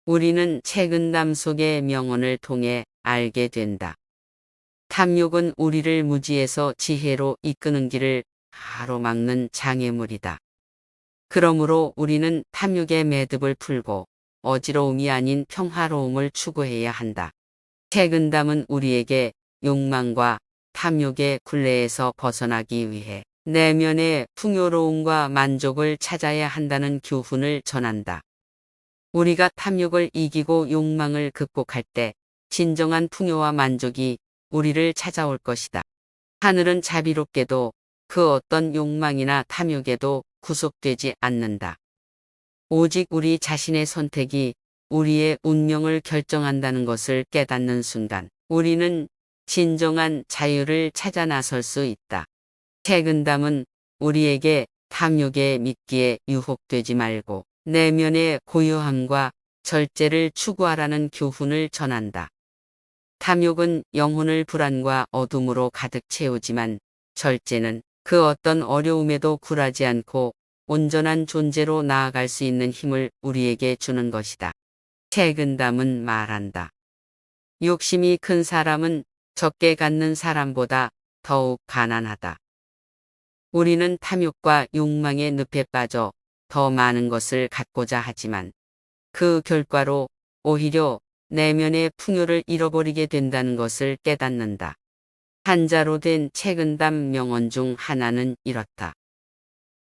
우리는 책은담 속의 명언을 통해 알게 된다. 탐욕은 우리를 무지에서 지혜로 이끄는 길을 가로막는 장애물이다. 그러므로 우리는 탐욕의 매듭을 풀고 어지러움이 아닌 평화로움을 추구해야 한다. 책은담은 우리에게 욕망과 탐욕의 굴레에서 벗어나기 위해 내면의 풍요로움과 만족을 찾아야 한다는 교훈을 전한다. 우리가 탐욕을 이기고 욕망을 극복할 때 진정한 풍요와 만족이 우리를 찾아올 것이다. 하늘은 자비롭게도 그 어떤 욕망이나 탐욕에도 구속되지 않는다. 오직 우리 자신의 선택이 우리의 운명을 결정한다는 것을 깨닫는 순간 우리는 진정한 자유를 찾아 나설 수 있다. 책은담은 우리에게 탐욕의 미끼에 유혹되지 말고 내면의 고요함과 절제를 추구하라는 교훈을 전한다. 탐욕은 영혼을 불안과 어둠으로 가득 채우지만 절제는 그 어떤 어려움에도 굴하지 않고 온전한 존재로 나아갈 수 있는 힘을 우리에게 주는 것이다. 책은담은 말한다. 욕심이 큰 사람은 적게 갖는 사람보다 더욱 가난하다. 우리는 탐욕과 욕망의 늪에 빠져 더 많은 것을 갖고자 하지만 그 결과로 오히려 내면의 풍요를 잃어버리게 된다는 것을 깨닫는다. 한자로 된 책은담 명언 중 하나는 이렇다.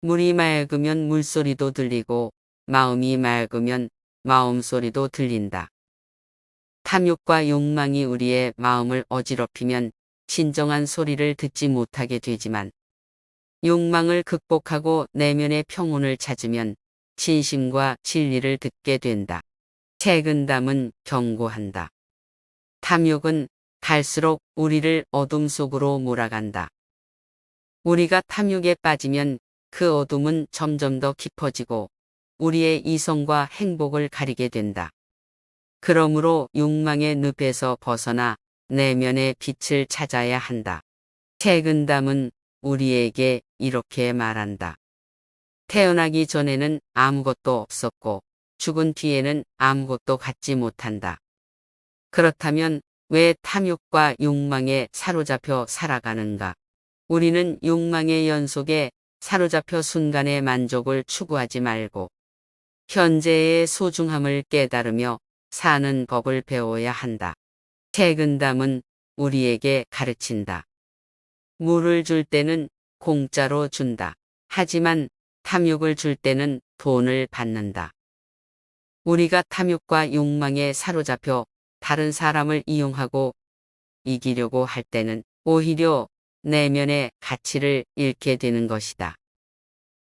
물이 맑으면 물소리도 들리고 마음이 맑으면 마음소리도 들린다. 탐욕과 욕망이 우리의 마음을 어지럽히면 진정한 소리를 듣지 못하게 되지만 욕망을 극복하고 내면의 평온을 찾으면 진심과 진리를 듣게 된다. 책은담은 경고한다. 탐욕은 갈수록 우리를 어둠 속으로 몰아간다. 우리가 탐욕에 빠지면 그 어둠은 점점 더 깊어지고 우리의 이성과 행복을 가리게 된다. 그러므로 욕망의 늪에서 벗어나 내면의 빛을 찾아야 한다. 책은담은 우리에게 이렇게 말한다. 태어나기 전에는 아무것도 없었고 죽은 뒤에는 아무것도 갖지 못한다. 그렇다면 왜 탐욕과 욕망에 사로잡혀 살아가는가? 우리는 욕망의 연속에 사로잡혀 순간의 만족을 추구하지 말고 현재의 소중함을 깨달으며 사는 법을 배워야 한다. 책은담은 우리에게 가르친다. 물을 줄 때는 공짜로 준다. 하지만 탐욕을 줄 때는 돈을 받는다. 우리가 탐욕과 욕망에 사로잡혀 다른 사람을 이용하고 이기려고 할 때는 오히려 내면의 가치를 잃게 되는 것이다.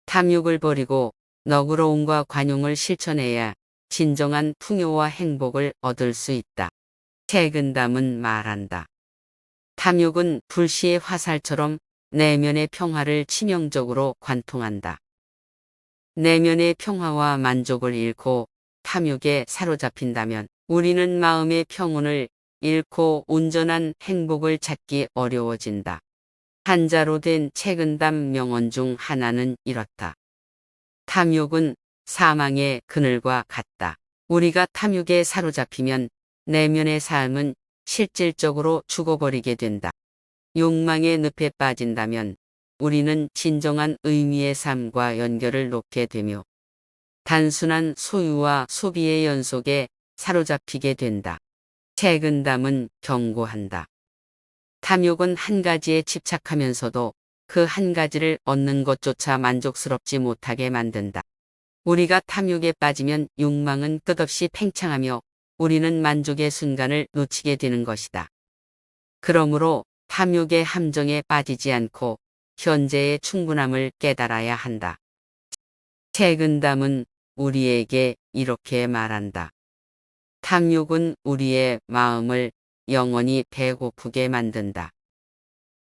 탐욕을 버리고 너그러움과 관용을 실천해야 진정한 풍요와 행복을 얻을 수 있다. 책은담은 말한다. 탐욕은 불시의 화살처럼 내면의 평화를 치명적으로 관통한다. 내면의 평화와 만족을 잃고 탐욕에 사로잡힌다면 우리는 마음의 평온을 잃고 온전한 행복을 찾기 어려워진다. 한자로 된 책은담 명언 중 하나는 이렇다. 탐욕은 사망의 그늘과 같다. 우리가 탐욕에 사로잡히면 내면의 삶은 실질적으로 죽어버리게 된다. 욕망의 늪에 빠진다면 우리는 진정한 의미의 삶과 연결을 놓게 되며 단순한 소유와 소비의 연속에 사로잡히게 된다. 책은담은 경고한다. 탐욕은 한 가지에 집착하면서도 그 한 가지를 얻는 것조차 만족스럽지 못하게 만든다. 우리가 탐욕에 빠지면 욕망은 끝없이 팽창하며 우리는 만족의 순간을 놓치게 되는 것이다. 그러므로 탐욕의 함정에 빠지지 않고 현재의 충분함을 깨달아야 한다. 책은담은 우리에게 이렇게 말한다. 탐욕은 우리의 마음을 영원히 배고프게 만든다.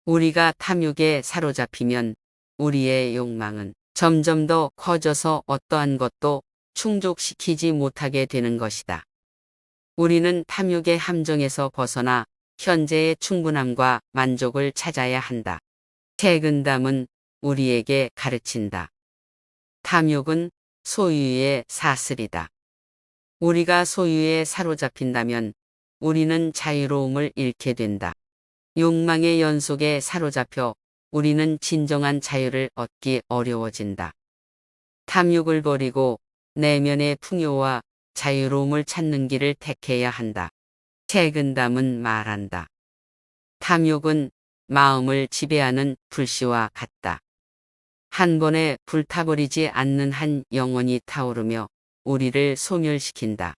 우리가 탐욕에 사로잡히면 우리의 욕망은 점점 더 커져서 어떠한 것도 충족시키지 못하게 되는 것이다. 우리는 탐욕의 함정에서 벗어나 현재의 충분함과 만족을 찾아야 한다. 책은담은 우리에게 가르친다. 탐욕은 소유의 사슬이다. 우리가 소유에 사로잡힌다면 우리는 자유로움을 잃게 된다. 욕망의 연속에 사로잡혀 우리는 진정한 자유를 얻기 어려워진다. 탐욕을 버리고 내면의 풍요와 자유로움을 찾는 길을 택해야 한다. 책은담은 말한다. 탐욕은 마음을 지배하는 불씨와 같다. 한 번에 불타버리지 않는 한 영혼이 타오르며 우리를 소멸시킨다.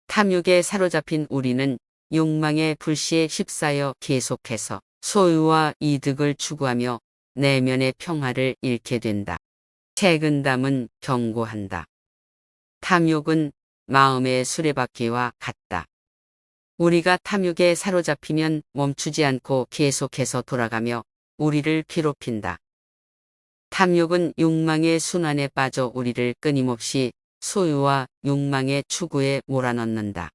탐욕에 사로잡힌 우리는 욕망의 불씨에 휩싸여 계속해서 소유와 이득을 추구하며 내면의 평화를 잃게 된다. 책은담은 경고한다. 탐욕은 마음의 수레바퀴와 같다. 우리가 탐욕에 사로잡히면 멈추지 않고 계속해서 돌아가며 우리를 괴롭힌다. 탐욕은 욕망의 순환에 빠져 우리를 끊임없이 소유와 욕망의 추구에 몰아넣는다.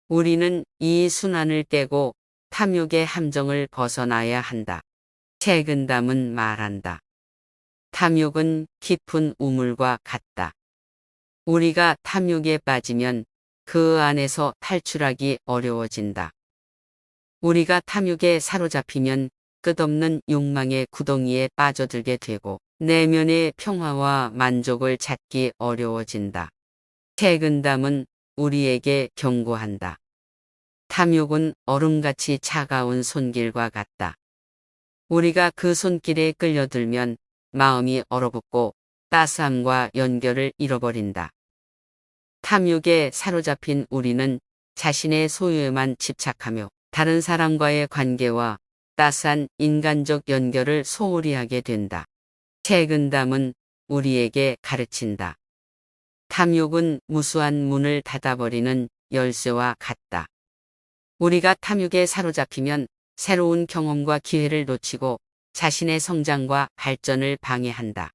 우리는 이 순환을 깨고 탐욕의 함정을 벗어나야 한다. 책은담은 말한다. 탐욕은 깊은 우물과 같다. 우리가 탐욕에 빠지면 그 안에서 탈출하기 어려워진다. 우리가 탐욕에 사로잡히면 끝없는 욕망의 구덩이에 빠져들게 되고 내면의 평화와 만족을 찾기 어려워진다. 책은담은 우리에게 경고한다. 탐욕은 얼음같이 차가운 손길과 같다. 우리가 그 손길에 끌려들면 마음이 얼어붙고 따스함과 연결을 잃어버린다. 탐욕에 사로잡힌 우리는 자신의 소유에만 집착하며 다른 사람과의 관계와 따스한 인간적 연결을 소홀히 하게 된다. 책은담은 우리에게 가르친다. 탐욕은 무수한 문을 닫아버리는 열쇠와 같다. 우리가 탐욕에 사로잡히면 새로운 경험과 기회를 놓치고 자신의 성장과 발전을 방해한다.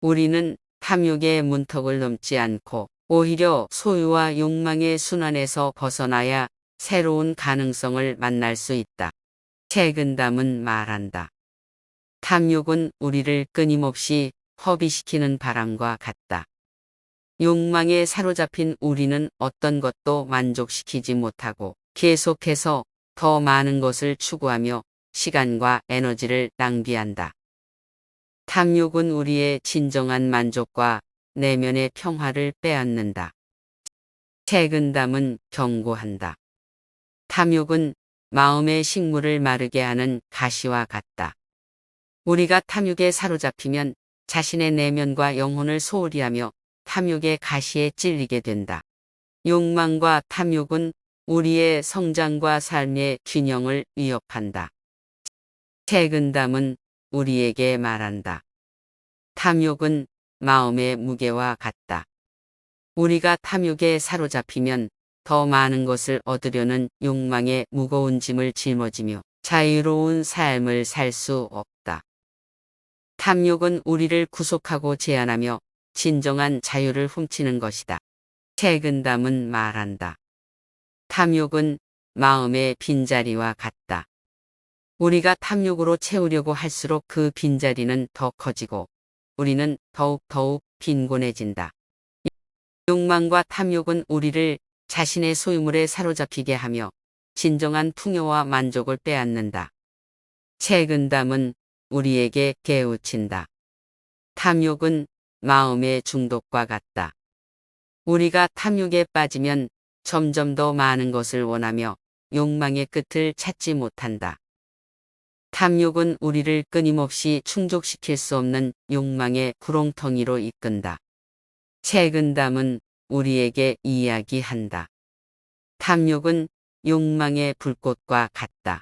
우리는 탐욕의 문턱을 넘지 않고 오히려 소유와 욕망의 순환에서 벗어나야 새로운 가능성을 만날 수 있다. 책은담은 말한다. 탐욕은 우리를 끊임없이 허비시키는 바람과 같다. 욕망에 사로잡힌 우리는 어떤 것도 만족시키지 못하고 계속해서 더 많은 것을 추구하며 시간과 에너지를 낭비한다. 탐욕은 우리의 진정한 만족과 내면의 평화를 빼앗는다. 책은담은 경고한다. 탐욕은 마음의 식물을 마르게 하는 가시와 같다. 우리가 탐욕에 사로잡히면 자신의 내면과 영혼을 소홀히 하며 탐욕의 가시에 찔리게 된다. 욕망과 탐욕은 우리의 성장과 삶의 균형을 위협한다. 책은담은 우리에게 말한다. 탐욕은 마음의 무게와 같다. 우리가 탐욕에 사로잡히면 더 많은 것을 얻으려는 욕망의 무거운 짐을 짊어지며 자유로운 삶을 살 수 없다. 탐욕은 우리를 구속하고 제한하며 진정한 자유를 훔치는 것이다. 책은담은 말한다. 탐욕은 마음의 빈자리와 같다. 우리가 탐욕으로 채우려고 할수록 그 빈자리는 더 커지고 우리는 더욱 빈곤해진다. 욕망과 탐욕은 우리를 자신의 소유물에 사로잡히게 하며 진정한 풍요와 만족을 빼앗는다. 책은담은 우리에게 깨우친다. 탐욕은 마음의 중독과 같다. 우리가 탐욕에 빠지면 점점 더 많은 것을 원하며 욕망의 끝을 찾지 못한다. 탐욕은 우리를 끊임없이 충족시킬 수 없는 욕망의 구렁텅이로 이끈다. 책은담은 우리에게 이야기한다. 탐욕은 욕망의 불꽃과 같다.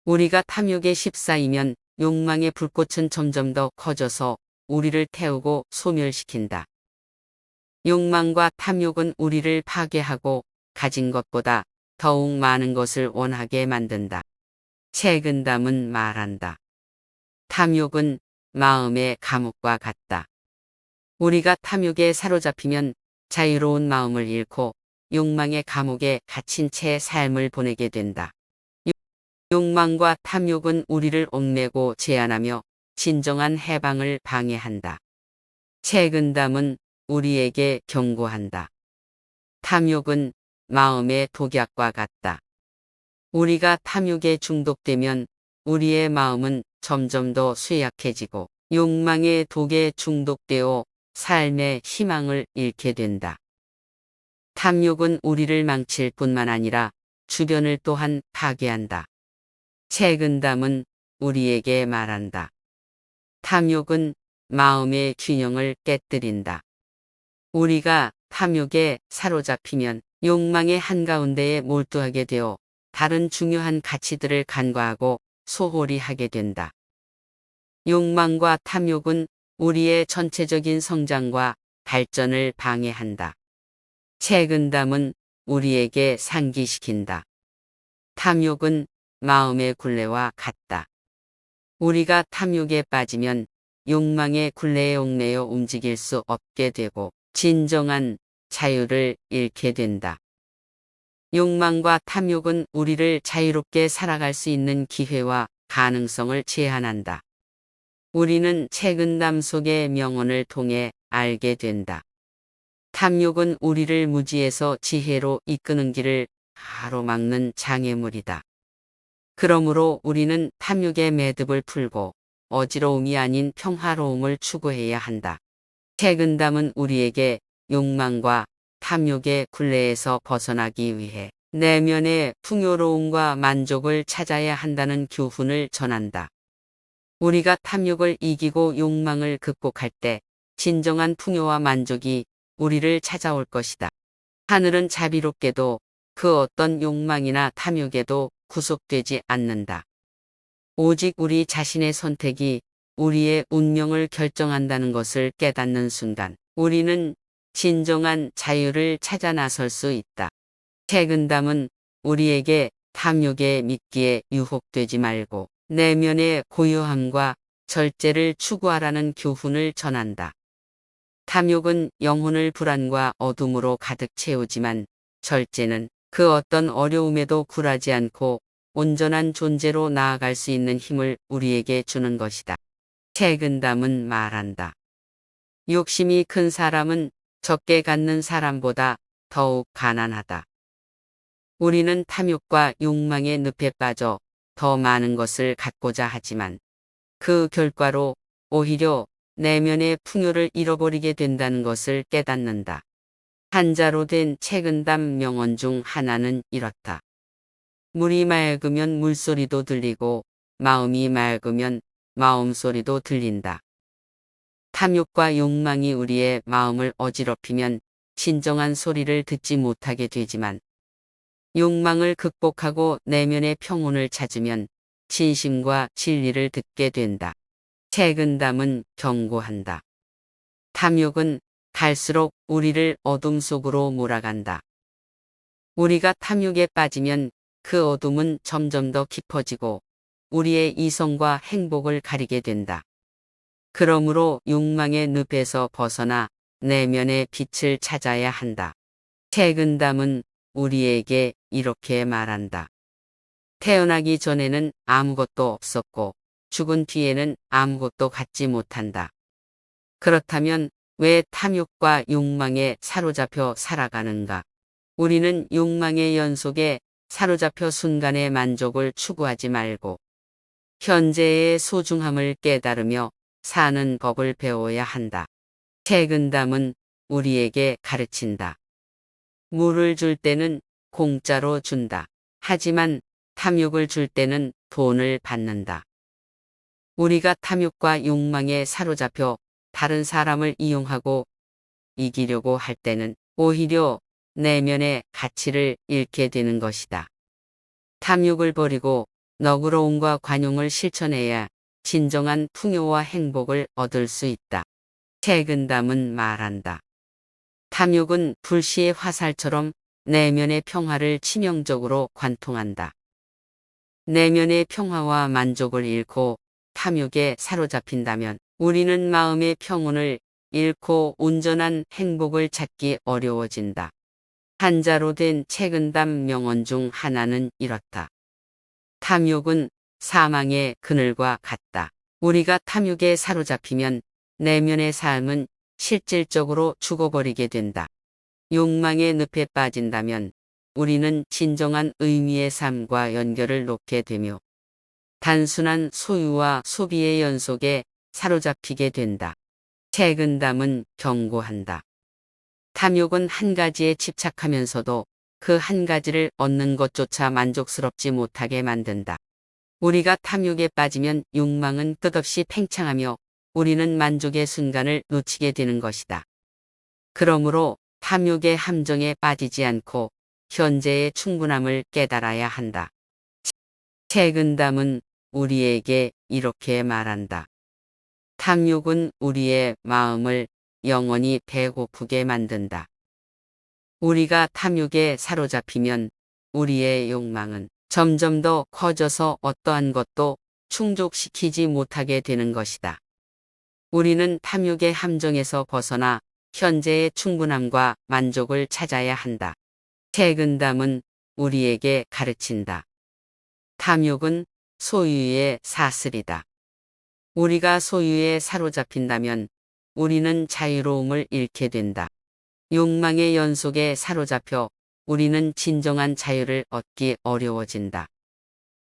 우리가 탐욕에 휩싸이면 욕망의 불꽃은 점점 더 커져서 우리를 태우고 소멸시킨다. 욕망과 탐욕은 우리를 파괴하고 가진 것보다 더욱 많은 것을 원하게 만든다. 책은담은 말한다. 탐욕은 마음의 감옥과 같다. 우리가 탐욕에 사로잡히면 자유로운 마음을 잃고 욕망의 감옥에 갇힌 채 삶을 보내게 된다. 욕망과 탐욕은 우리를 얽매고 제한하며 진정한 해방을 방해한다. 책은담은 우리에게 경고한다. 탐욕은 마음의 독약과 같다. 우리가 탐욕에 중독되면 우리의 마음은 점점 더 쇠약해지고 욕망의 독에 중독되어 삶의 희망을 잃게 된다. 탐욕은 우리를 망칠 뿐만 아니라 주변을 또한 파괴한다. 책은담은 우리에게 말한다. 탐욕은 마음의 균형을 깨뜨린다. 우리가 탐욕에 사로잡히면 욕망의 한가운데에 몰두하게 되어 다른 중요한 가치들을 간과하고 소홀히 하게 된다. 욕망과 탐욕은 우리의 전체적인 성장과 발전을 방해한다. 책은담은 우리에게 상기시킨다. 탐욕은 마음의 굴레와 같다. 우리가 탐욕에 빠지면 욕망의 굴레에 얽매여 움직일 수 없게 되고 진정한 자유를 잃게 된다. 욕망과 탐욕은 우리를 자유롭게 살아갈 수 있는 기회와 가능성을 제한한다. 우리는 책은담 속의 명언을 통해 알게 된다. 탐욕은 우리를 무지에서 지혜로 이끄는 길을 가로막는 장애물이다. 그러므로 우리는 탐욕의 매듭을 풀고 어지러움이 아닌 평화로움을 추구해야 한다. 책은담은 우리에게 욕망과 탐욕의 굴레에서 벗어나기 위해 내면의 풍요로움과 만족을 찾아야 한다는 교훈을 전한다. 우리가 탐욕을 이기고 욕망을 극복할 때 진정한 풍요와 만족이 우리를 찾아올 것이다. 하늘은 자비롭게도 그 어떤 욕망이나 탐욕에도 구속되지 않는다. 오직 우리 자신의 선택이 우리의 운명을 결정한다는 것을 깨닫는 순간 우리는 진정한 자유를 찾아 나설 수 있다. 책은담은 우리에게 탐욕의 미끼에 유혹되지 말고 내면의 고요함과 절제를 추구하라는 교훈을 전한다. 탐욕은 영혼을 불안과 어둠으로 가득 채우지만 절제는 그 어떤 어려움에도 굴하지 않고 온전한 존재로 나아갈 수 있는 힘을 우리에게 주는 것이다. 책은담은 말한다. 욕심이 큰 사람은 적게 갖는 사람보다 더욱 가난하다. 우리는 탐욕과 욕망의 늪에 빠져 더 많은 것을 갖고자 하지만 그 결과로 오히려 내면의 풍요를 잃어버리게 된다는 것을 깨닫는다. 한자로 된 책은담 명언 중 하나는 이렇다. 물이 맑으면 물소리도 들리고 마음이 맑으면 마음소리도 들린다. 탐욕과 욕망이 우리의 마음을 어지럽히면 진정한 소리를 듣지 못하게 되지만 욕망을 극복하고 내면의 평온을 찾으면 진심과 진리를 듣게 된다. 책은담은 경고한다. 탐욕은 갈수록 우리를 어둠 속으로 몰아간다. 우리가 탐욕에 빠지면 그 어둠은 점점 더 깊어지고 우리의 이성과 행복을 가리게 된다. 그러므로 욕망의 늪에서 벗어나 내면의 빛을 찾아야 한다. 책은담은 우리에게 이렇게 말한다. 태어나기 전에는 아무것도 없었고 죽은 뒤에는 아무것도 갖지 못한다. 그렇다면 왜 탐욕과 욕망에 사로잡혀 살아가는가? 우리는 욕망의 연속에 사로잡혀 순간의 만족을 추구하지 말고 현재의 소중함을 깨달으며 사는 법을 배워야 한다. 책은담은 우리에게 가르친다. 물을 줄 때는 공짜로 준다. 하지만 탐욕을 줄 때는 돈을 받는다. 우리가 탐욕과 욕망에 사로잡혀 다른 사람을 이용하고 이기려고 할 때는 오히려 내면의 가치를 잃게 되는 것이다. 탐욕을 버리고 너그러움과 관용을 실천해야 진정한 풍요와 행복을 얻을 수 있다. 책은담은 말한다. 탐욕은 불시의 화살처럼 내면의 평화를 치명적으로 관통한다. 내면의 평화와 만족을 잃고 탐욕에 사로잡힌다면 우리는 마음의 평온을 잃고 온전한 행복을 찾기 어려워진다. 한자로 된 책은담 명언 중 하나는 이렇다. 탐욕은 사망의 그늘과 같다. 우리가 탐욕에 사로잡히면 내면의 삶은 실질적으로 죽어버리게 된다. 욕망의 늪에 빠진다면 우리는 진정한 의미의 삶과 연결을 놓게 되며 단순한 소유와 소비의 연속에 사로잡히게 된다. 책은담은 경고한다. 탐욕은 한 가지에 집착하면서도 그 한 가지를 얻는 것조차 만족스럽지 못하게 만든다. 우리가 탐욕에 빠지면 욕망은 끝없이 팽창하며 우리는 만족의 순간을 놓치게 되는 것이다. 그러므로 탐욕의 함정에 빠지지 않고 현재의 충분함을 깨달아야 한다. 책은담은 우리에게 이렇게 말한다. 탐욕은 우리의 마음을 영원히 배고프게 만든다. 우리가 탐욕에 사로잡히면 우리의 욕망은 점점 더 커져서 어떠한 것도 충족시키지 못하게 되는 것이다. 우리는 탐욕의 함정에서 벗어나 현재의 충분함과 만족을 찾아야 한다. 책은담은 우리에게 가르친다. 탐욕은 소유의 사슬이다. 우리가 소유에 사로잡힌다면 우리는 자유로움을 잃게 된다. 욕망의 연속에 사로잡혀 우리는 진정한 자유를 얻기 어려워진다.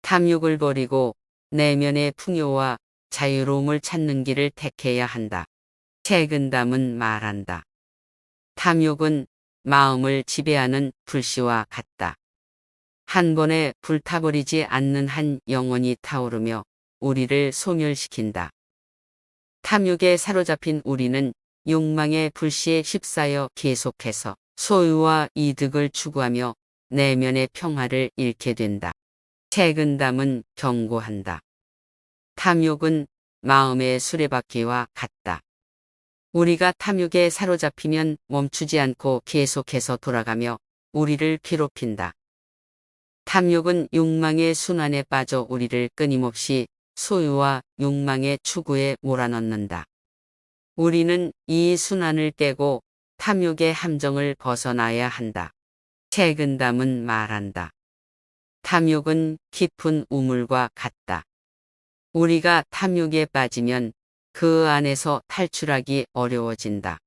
탐욕을 버리고 내면의 풍요와 자유로움을 찾는 길을 택해야 한다. 책은담은 말한다. 탐욕은 마음을 지배하는 불씨와 같다. 한 번에 불타버리지 않는 한 영혼이 타오르며 우리를 소멸시킨다. 탐욕에 사로잡힌 우리는 욕망의 불씨에 휩싸여 계속해서 소유와 이득을 추구하며 내면의 평화를 잃게 된다. 책은담은 경고한다. 탐욕은 마음의 수레바퀴와 같다. 우리가 탐욕에 사로잡히면 멈추지 않고 계속해서 돌아가며 우리를 괴롭힌다. 탐욕은 욕망의 순환에 빠져 우리를 끊임없이 소유와 욕망의 추구에 몰아넣는다. 우리는 이 순환을 깨고 탐욕의 함정을 벗어나야 한다. 책은담은 말한다. 탐욕은 깊은 우물과 같다. 우리가 탐욕에 빠지면 그 안에서 탈출하기 어려워진다.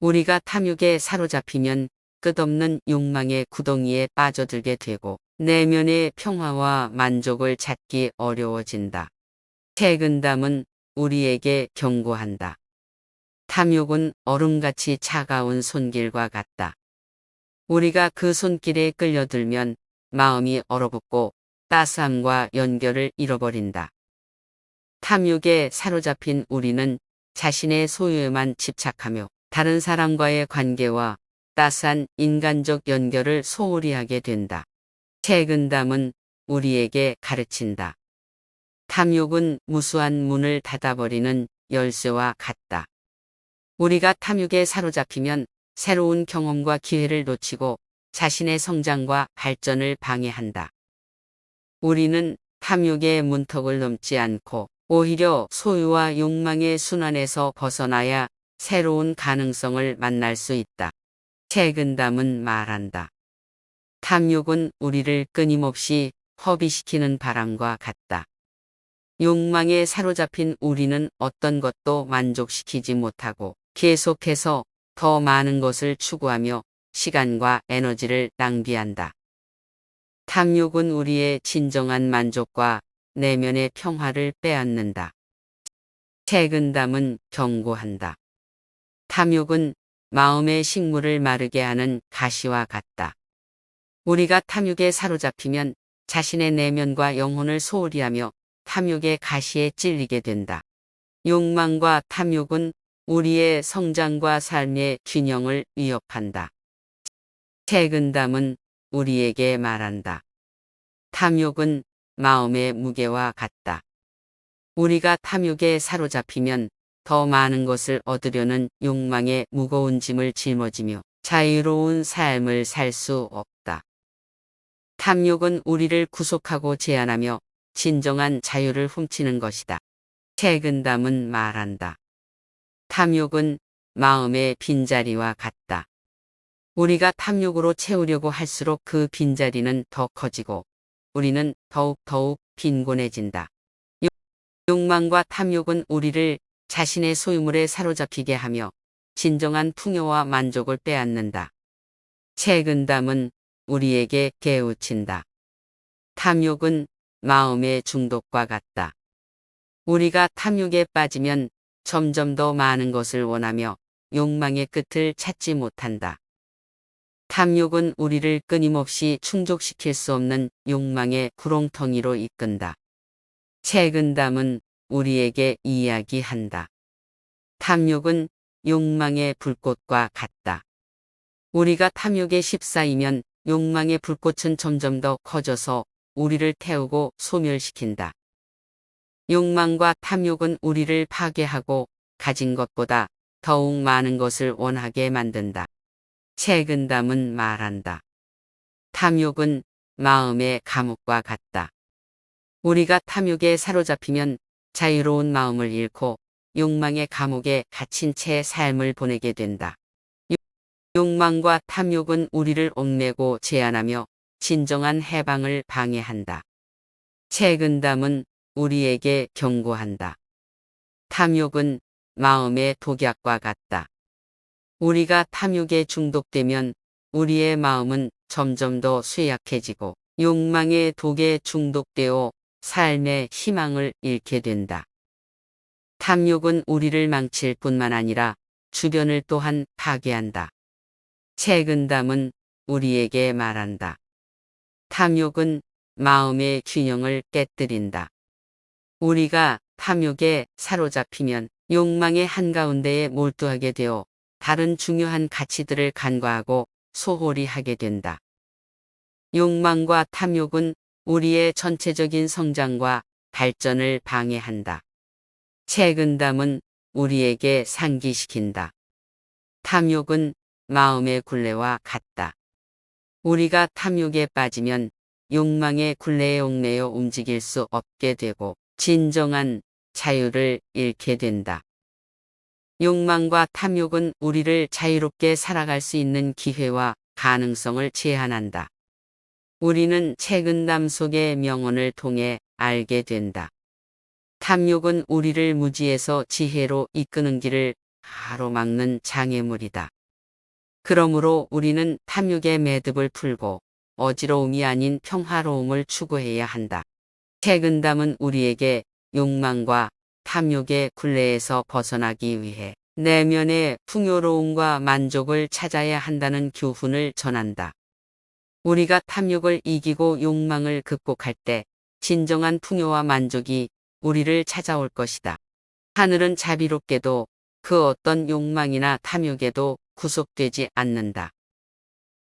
우리가 탐욕에 사로잡히면 끝없는 욕망의 구덩이에 빠져들게 되고 내면의 평화와 만족을 찾기 어려워진다. 책은담은 우리에게 경고한다. 탐욕은 얼음같이 차가운 손길과 같다. 우리가 그 손길에 끌려들면 마음이 얼어붙고 따스함과 연결을 잃어버린다. 탐욕에 사로잡힌 우리는 자신의 소유에만 집착하며 다른 사람과의 관계와 따스한 인간적 연결을 소홀히 하게 된다. 책은담은 우리에게 가르친다. 탐욕은 무수한 문을 닫아버리는 열쇠와 같다. 우리가 탐욕에 사로잡히면 새로운 경험과 기회를 놓치고 자신의 성장과 발전을 방해한다. 우리는 탐욕의 문턱을 넘지 않고 오히려 소유와 욕망의 순환에서 벗어나야 새로운 가능성을 만날 수 있다. 책은담은 말한다. 탐욕은 우리를 끊임없이 허비시키는 바람과 같다. 욕망에 사로잡힌 우리는 어떤 것도 만족시키지 못하고 계속해서 더 많은 것을 추구하며 시간과 에너지를 낭비한다. 탐욕은 우리의 진정한 만족과 내면의 평화를 빼앗는다. 책은담은 경고한다. 탐욕은 마음의 식물을 마르게 하는 가시와 같다. 우리가 탐욕에 사로잡히면 자신의 내면과 영혼을 소홀히 하며 탐욕의 가시에 찔리게 된다. 욕망과 탐욕은 우리의 성장과 삶의 균형을 위협한다. 책은담은 우리에게 말한다. 탐욕은 마음의 무게와 같다. 우리가 탐욕에 사로잡히면 더 많은 것을 얻으려는 욕망의 무거운 짐을 짊어지며 자유로운 삶을 살 수 없다. 탐욕은 우리를 구속하고 제한하며 진정한 자유를 훔치는 것이다. 책은담은 말한다. 탐욕은 마음의 빈자리와 같다. 우리가 탐욕으로 채우려고 할수록 그 빈자리는 더 커지고 우리는 더욱 빈곤해진다. 욕망과 탐욕은 우리를 자신의 소유물에 사로잡히게 하며 진정한 풍요와 만족을 빼앗는다. 책은담은 우리에게 깨우친다. 탐욕은 마음의 중독과 같다. 우리가 탐욕에 빠지면 점점 더 많은 것을 원하며 욕망의 끝을 찾지 못한다. 탐욕은 우리를 끊임없이 충족시킬 수 없는 욕망의 구렁텅이로 이끈다. 책은담은 우리에게 이야기한다. 탐욕은 욕망의 불꽃과 같다. 우리가 탐욕에 휩싸이면 욕망의 불꽃은 점점 더 커져서 우리를 태우고 소멸시킨다. 욕망과 탐욕은 우리를 파괴하고 가진 것보다 더욱 많은 것을 원하게 만든다. 책은담은 말한다. 탐욕은 마음의 감옥과 같다. 우리가 탐욕에 사로잡히면 자유로운 마음을 잃고 욕망의 감옥에 갇힌 채 삶을 보내게 된다. 욕망과 탐욕은 우리를 얽매고 제한하며 진정한 해방을 방해한다. 책은담은 우리에게 경고한다. 탐욕은 마음의 독약과 같다. 우리가 탐욕에 중독되면 우리의 마음은 점점 더 쇠약해지고 욕망의 독에 중독되어 삶의 희망을 잃게 된다. 탐욕은 우리를 망칠 뿐만 아니라 주변을 또한 파괴한다. 책은담은 우리에게 말한다. 탐욕은 마음의 균형을 깨뜨린다. 우리가 탐욕에 사로잡히면 욕망의 한가운데에 몰두하게 되어 다른 중요한 가치들을 간과하고 소홀히 하게 된다. 욕망과 탐욕은 우리의 전체적인 성장과 발전을 방해한다. 책은담은 우리에게 상기시킨다. 탐욕은 마음의 굴레와 같다. 우리가 탐욕에 빠지면 욕망의 굴레에 얽매여 움직일 수 없게 되고 진정한 자유를 잃게 된다. 욕망과 탐욕은 우리를 자유롭게 살아갈 수 있는 기회와 가능성을 제한한다. 우리는 책은담 속의 명언을 통해 알게 된다. 탐욕은 우리를 무지에서 지혜로 이끄는 길을 가로막는 장애물이다. 그러므로 우리는 탐욕의 매듭을 풀고 어지러움이 아닌 평화로움을 추구해야 한다. 책은담은 우리에게 욕망과 탐욕의 굴레에서 벗어나기 위해 내면의 풍요로움과 만족을 찾아야 한다는 교훈을 전한다. 우리가 탐욕을 이기고 욕망을 극복할 때 진정한 풍요와 만족이 우리를 찾아올 것이다. 하늘은 자비롭게도 그 어떤 욕망이나 탐욕에도 구속되지 않는다.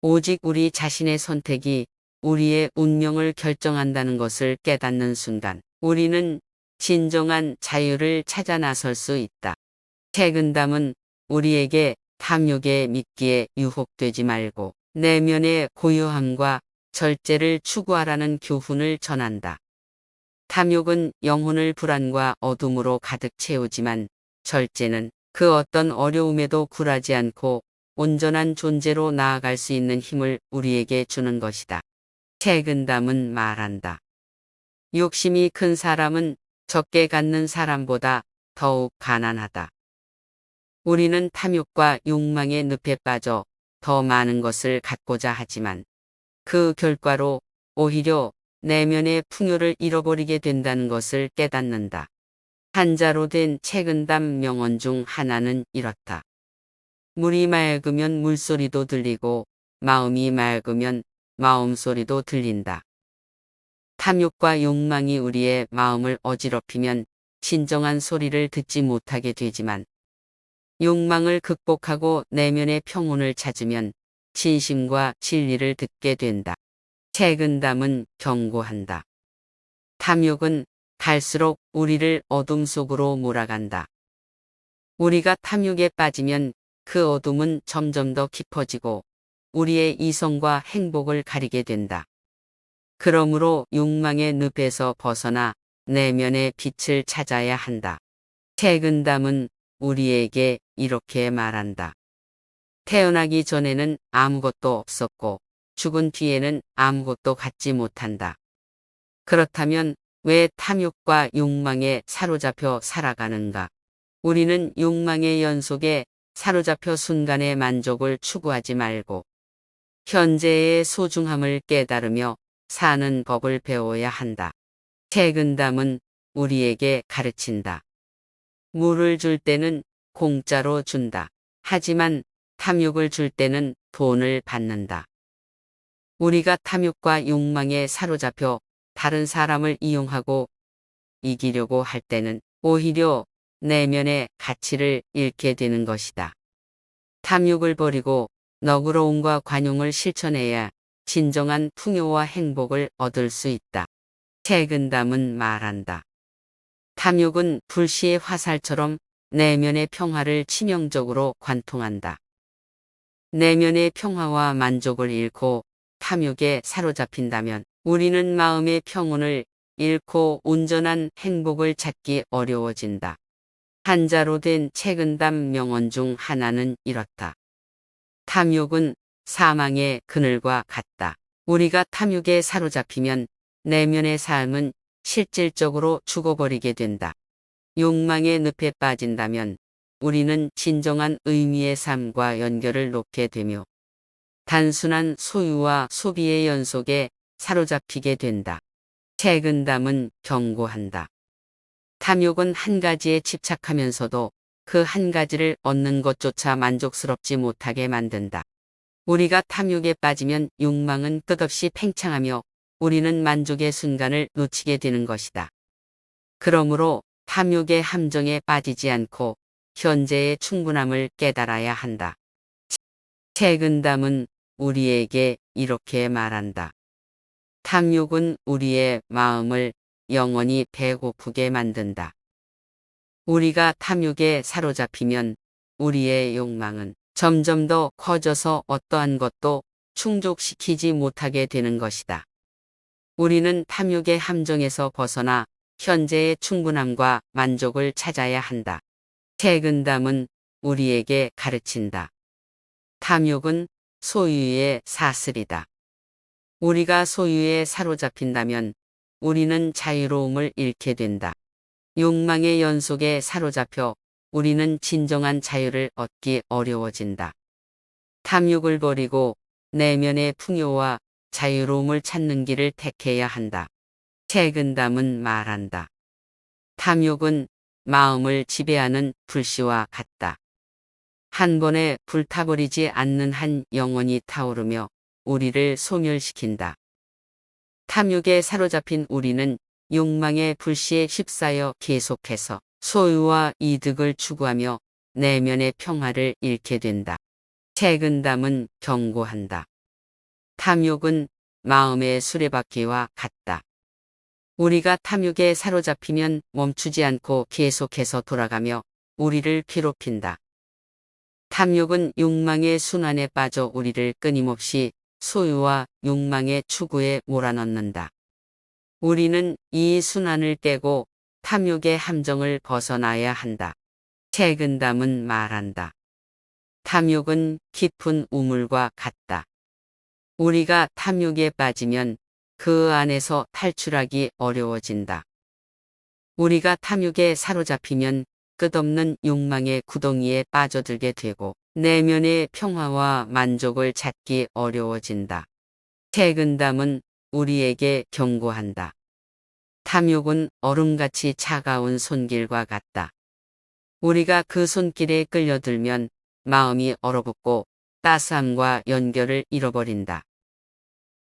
오직 우리 자신의 선택이 우리의 운명을 결정한다는 것을 깨닫는 순간 우리는 진정한 자유를 찾아 나설 수 있다. 책은담은 우리에게 탐욕의 미끼에 유혹되지 말고 내면의 고요함과 절제를 추구하라는 교훈을 전한다. 탐욕은 영혼을 불안과 어둠으로 가득 채우지만 절제는 그 어떤 어려움에도 굴하지 않고 온전한 존재로 나아갈 수 있는 힘을 우리에게 주는 것이다. 책은담은 말한다. 욕심이 큰 사람은 적게 갖는 사람보다 더욱 가난하다. 우리는 탐욕과 욕망의 늪에 빠져 더 많은 것을 갖고자 하지만 그 결과로 오히려 내면의 풍요를 잃어버리게 된다는 것을 깨닫는다. 한자로 된 책은담 명언 중 하나는 이렇다. 물이 맑으면 물소리도 들리고 마음이 맑으면 마음소리도 들린다. 탐욕과 욕망이 우리의 마음을 어지럽히면 진정한 소리를 듣지 못하게 되지만 욕망을 극복하고 내면의 평온을 찾으면 진심과 진리를 듣게 된다. 책은담은 경고한다. 탐욕은 갈수록 우리를 어둠 속으로 몰아간다. 우리가 탐욕에 빠지면 그 어둠은 점점 더 깊어지고 우리의 이성과 행복을 가리게 된다. 그러므로 욕망의 늪에서 벗어나 내면의 빛을 찾아야 한다. 책은담은 우리에게 이렇게 말한다. 태어나기 전에는 아무것도 없었고 죽은 뒤에는 아무것도 갖지 못한다. 그렇다면 왜 탐욕과 욕망에 사로잡혀 살아가는가? 우리는 욕망의 연속에 사로잡혀 순간의 만족을 추구하지 말고 현재의 소중함을 깨달으며 사는 법을 배워야 한다. 책은담은 우리에게 가르친다. 물을 줄 때는 공짜로 준다. 하지만 탐욕을 줄 때는 돈을 받는다. 우리가 탐욕과 욕망에 사로잡혀 다른 사람을 이용하고 이기려고 할 때는 오히려 내면의 가치를 잃게 되는 것이다. 탐욕을 버리고 너그러움과 관용을 실천해야 진정한 풍요와 행복을 얻을 수 있다. 책은담은 말한다. 탐욕은 불시의 화살처럼 내면의 평화를 치명적으로 관통한다. 내면의 평화와 만족을 잃고 탐욕에 사로잡힌다면 우리는 마음의 평온을 잃고 온전한 행복을 찾기 어려워진다. 한자로 된 책은담 명언 중 하나는 이렇다. 탐욕은 사망의 그늘과 같다. 우리가 탐욕에 사로잡히면 내면의 삶은 실질적으로 죽어버리게 된다. 욕망의 늪에 빠진다면 우리는 진정한 의미의 삶과 연결을 놓게 되며 단순한 소유와 소비의 연속에 사로잡히게 된다. 책은담은 경고한다. 탐욕은 한 가지에 집착하면서도 그 한 가지를 얻는 것조차 만족스럽지 못하게 만든다. 우리가 탐욕에 빠지면 욕망은 끝없이 팽창하며 우리는 만족의 순간을 놓치게 되는 것이다. 그러므로 탐욕의 함정에 빠지지 않고 현재의 충분함을 깨달아야 한다. 책은담은 우리에게 이렇게 말한다. 탐욕은 우리의 마음을 영원히 배고프게 만든다. 우리가 탐욕에 사로잡히면 우리의 욕망은 점점 더 커져서 어떠한 것도 충족시키지 못하게 되는 것이다. 우리는 탐욕의 함정에서 벗어나 현재의 충분함과 만족을 찾아야 한다. 책은담은 우리에게 가르친다. 탐욕은 소유의 사슬이다. 우리가 소유에 사로잡힌다면 우리는 자유로움을 잃게 된다. 욕망의 연속에 사로잡혀 우리는 진정한 자유를 얻기 어려워진다. 탐욕을 버리고 내면의 풍요와 자유로움을 찾는 길을 택해야 한다. 책은담은 말한다. 탐욕은 마음을 지배하는 불씨와 같다. 한 번에 불타버리지 않는 한 영혼이 타오르며 우리를 소멸시킨다. 탐욕에 사로잡힌 우리는 욕망의 불씨에 휩싸여 계속해서 소유와 이득을 추구하며 내면의 평화를 잃게 된다. 책은담은 경고한다. 탐욕은 마음의 수레바퀴와 같다. 우리가 탐욕에 사로잡히면 멈추지 않고 계속해서 돌아가며 우리를 괴롭힌다. 탐욕은 욕망의 순환에 빠져 우리를 끊임없이 소유와 욕망의 추구에 몰아넣는다. 우리는 이 순환을 깨고 탐욕의 함정을 벗어나야 한다. 책은담은 말한다. 탐욕은 깊은 우물과 같다. 우리가 탐욕에 빠지면 그 안에서 탈출하기 어려워진다. 우리가 탐욕에 사로잡히면 끝없는 욕망의 구덩이에 빠져들게 되고 내면의 평화와 만족을 찾기 어려워진다. 책은담은 우리에게 경고한다. 탐욕은 얼음같이 차가운 손길과 같다. 우리가 그 손길에 끌려들면 마음이 얼어붙고 따스함과 연결을 잃어버린다.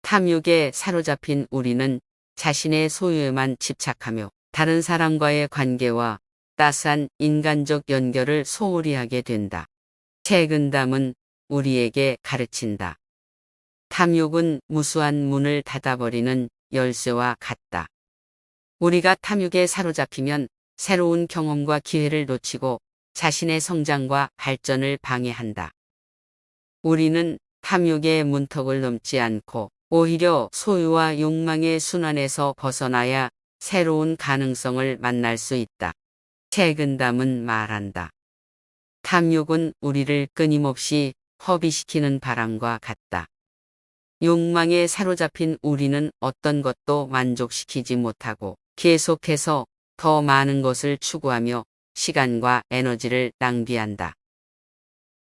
탐욕에 사로잡힌 우리는 자신의 소유에만 집착하며 다른 사람과의 관계와 따스한 인간적 연결을 소홀히 하게 된다. 책은담은 우리에게 가르친다. 탐욕은 무수한 문을 닫아버리는 열쇠와 같다. 우리가 탐욕에 사로잡히면 새로운 경험과 기회를 놓치고 자신의 성장과 발전을 방해한다. 우리는 탐욕의 문턱을 넘지 않고 오히려 소유와 욕망의 순환에서 벗어나야 새로운 가능성을 만날 수 있다. 책은담은 말한다. 탐욕은 우리를 끊임없이 허비시키는 바람과 같다. 욕망에 사로잡힌 우리는 어떤 것도 만족시키지 못하고 계속해서 더 많은 것을 추구하며 시간과 에너지를 낭비한다.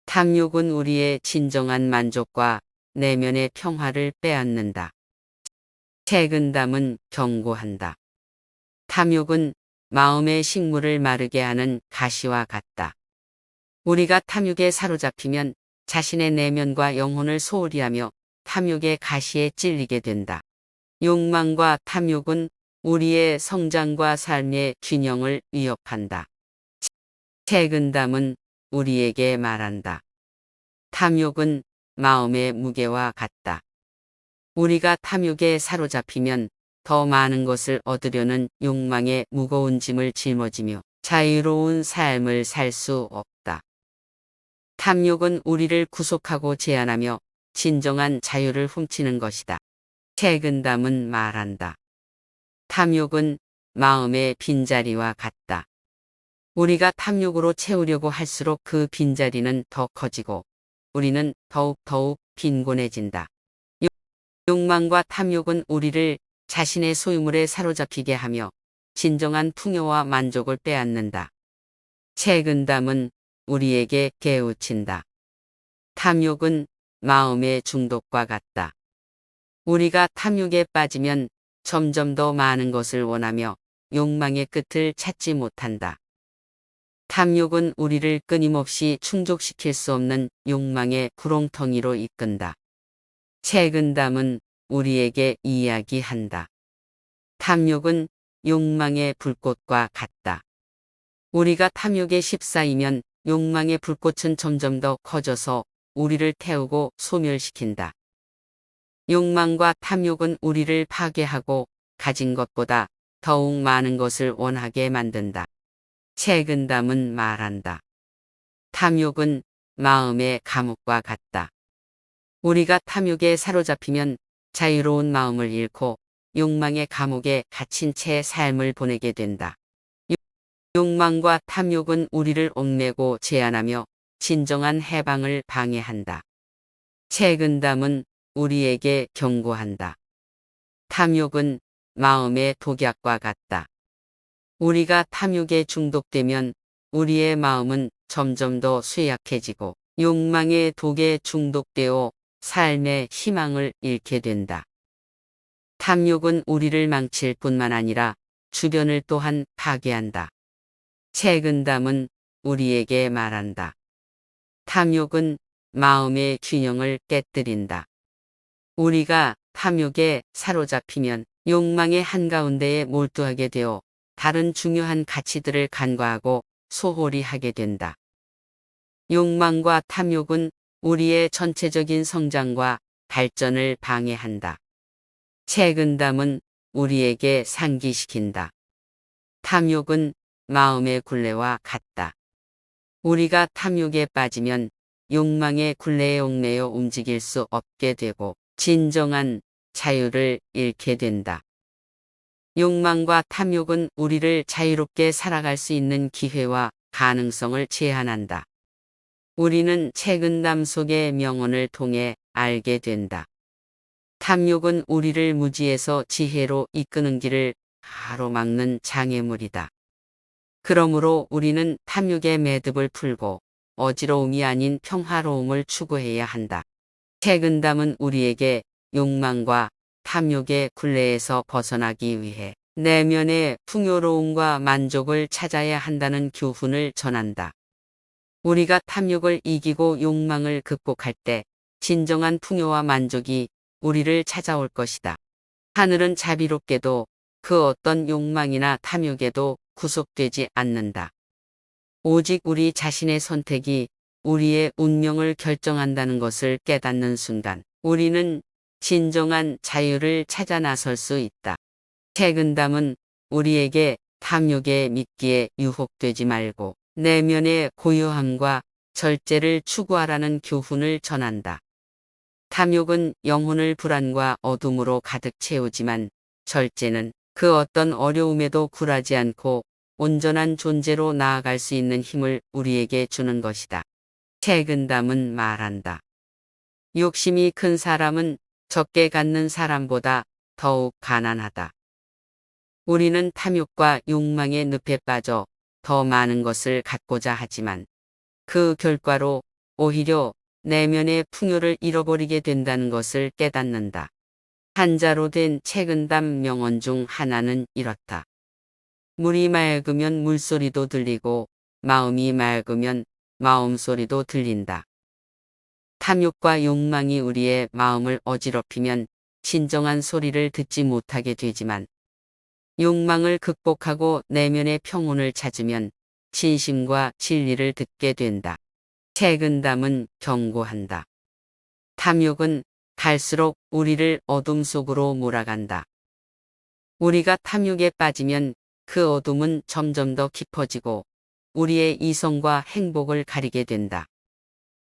탐욕은 우리의 진정한 만족과 내면의 평화를 빼앗는다. 책은담은 경고한다. 탐욕은 마음의 식물을 마르게 하는 가시와 같다. 우리가 탐욕에 사로잡히면 자신의 내면과 영혼을 소홀히 하며 탐욕의 가시에 찔리게 된다. 욕망과 탐욕은 우리의 성장과 삶의 균형을 위협한다. 책은담은 우리에게 말한다. 탐욕은 마음의 무게와 같다. 우리가 탐욕에 사로잡히면 더 많은 것을 얻으려는 욕망의 무거운 짐을 짊어지며 자유로운 삶을 살 수 없다. 탐욕은 우리를 구속하고 제한하며 진정한 자유를 훔치는 것이다. 책은담은 말한다. 탐욕은 마음의 빈자리와 같다. 우리가 탐욕으로 채우려고 할수록 그 빈자리는 더 커지고 우리는 더욱 빈곤해진다. 욕망과 탐욕은 우리를 자신의 소유물에 사로잡히게 하며 진정한 풍요와 만족을 빼앗는다. 책은담은 우리에게 깨우친다. 탐욕은 마음의 중독과 같다. 우리가 탐욕에 빠지면 점점 더 많은 것을 원하며 욕망의 끝을 찾지 못한다. 탐욕은 우리를 끊임없이 충족시킬 수 없는 욕망의 구렁텅이로 이끈다. 책은담은 우리에게 이야기한다. 탐욕은 욕망의 불꽃과 같다. 우리가 탐욕에 휩싸이면 욕망의 불꽃은 점점 더 커져서 우리를 태우고 소멸시킨다. 욕망과 탐욕은 우리를 파괴하고 가진 것보다 더욱 많은 것을 원하게 만든다. 책은담은 말한다. 탐욕은 마음의 감옥과 같다. 우리가 탐욕에 사로잡히면 자유로운 마음을 잃고 욕망의 감옥에 갇힌 채 삶을 보내게 된다. 욕망과 탐욕은 우리를 얽매고 제한하며 진정한 해방을 방해한다. 책은담은 우리에게 경고한다. 탐욕은 마음의 독약과 같다. 우리가 탐욕에 중독되면 우리의 마음은 점점 더 쇠약해지고 욕망의 독에 중독되어 삶의 희망을 잃게 된다. 탐욕은 우리를 망칠 뿐만 아니라 주변을 또한 파괴한다. 책은담은 우리에게 말한다. 탐욕은 마음의 균형을 깨뜨린다. 우리가 탐욕에 사로잡히면 욕망의 한가운데에 몰두하게 되어 다른 중요한 가치들을 간과하고 소홀히 하게 된다. 욕망과 탐욕은 우리의 전체적인 성장과 발전을 방해한다. 책은담은 우리에게 상기시킨다. 탐욕은 마음의 굴레와 같다. 우리가 탐욕에 빠지면 욕망의 굴레에 얽매여 움직일 수 없게 되고 진정한 자유를 잃게 된다. 욕망과 탐욕은 우리를 자유롭게 살아갈 수 있는 기회와 가능성을 제한한다. 우리는 책은담 속의 명언을 통해 알게 된다. 탐욕은 우리를 무지에서 지혜로 이끄는 길을 가로막는 장애물이다. 그러므로 우리는 탐욕의 매듭을 풀고 어지러움이 아닌 평화로움을 추구해야 한다. 책은담은 우리에게 욕망과 탐욕의 굴레에서 벗어나기 위해 내면의 풍요로움과 만족을 찾아야 한다는 교훈을 전한다. 우리가 탐욕을 이기고 욕망을 극복할 때 진정한 풍요와 만족이 우리를 찾아올 것이다. 하늘은 자비롭게도 그 어떤 욕망이나 탐욕에도 구속되지 않는다. 오직 우리 자신의 선택이 우리의 운명을 결정한다는 것을 깨닫는 순간 우리는 진정한 자유를 찾아 나설 수 있다. 책은담은 우리에게 탐욕의 미끼에 유혹되지 말고 내면의 고요함과 절제를 추구하라는 교훈을 전한다. 탐욕은 영혼을 불안과 어둠으로 가득 채우지만 절제는 그 어떤 어려움에도 굴하지 않고 온전한 존재로 나아갈 수 있는 힘을 우리에게 주는 것이다. 책은담은 말한다. 욕심이 큰 사람은 적게 갖는 사람보다 더욱 가난하다. 우리는 탐욕과 욕망의 늪에 빠져 더 많은 것을 갖고자 하지만 그 결과로 오히려 내면의 풍요를 잃어버리게 된다는 것을 깨닫는다. 한자로 된 책은담 명언 중 하나는 이렇다. 물이 맑으면 물소리도 들리고 마음이 맑으면 마음소리도 들린다. 탐욕과 욕망이 우리의 마음을 어지럽히면 진정한 소리를 듣지 못하게 되지만 욕망을 극복하고 내면의 평온을 찾으면 진심과 진리를 듣게 된다. 책은담은 경고한다. 탐욕은 갈수록 우리를 어둠 속으로 몰아간다. 우리가 탐욕에 빠지면 그 어둠은 점점 더 깊어지고 우리의 이성과 행복을 가리게 된다.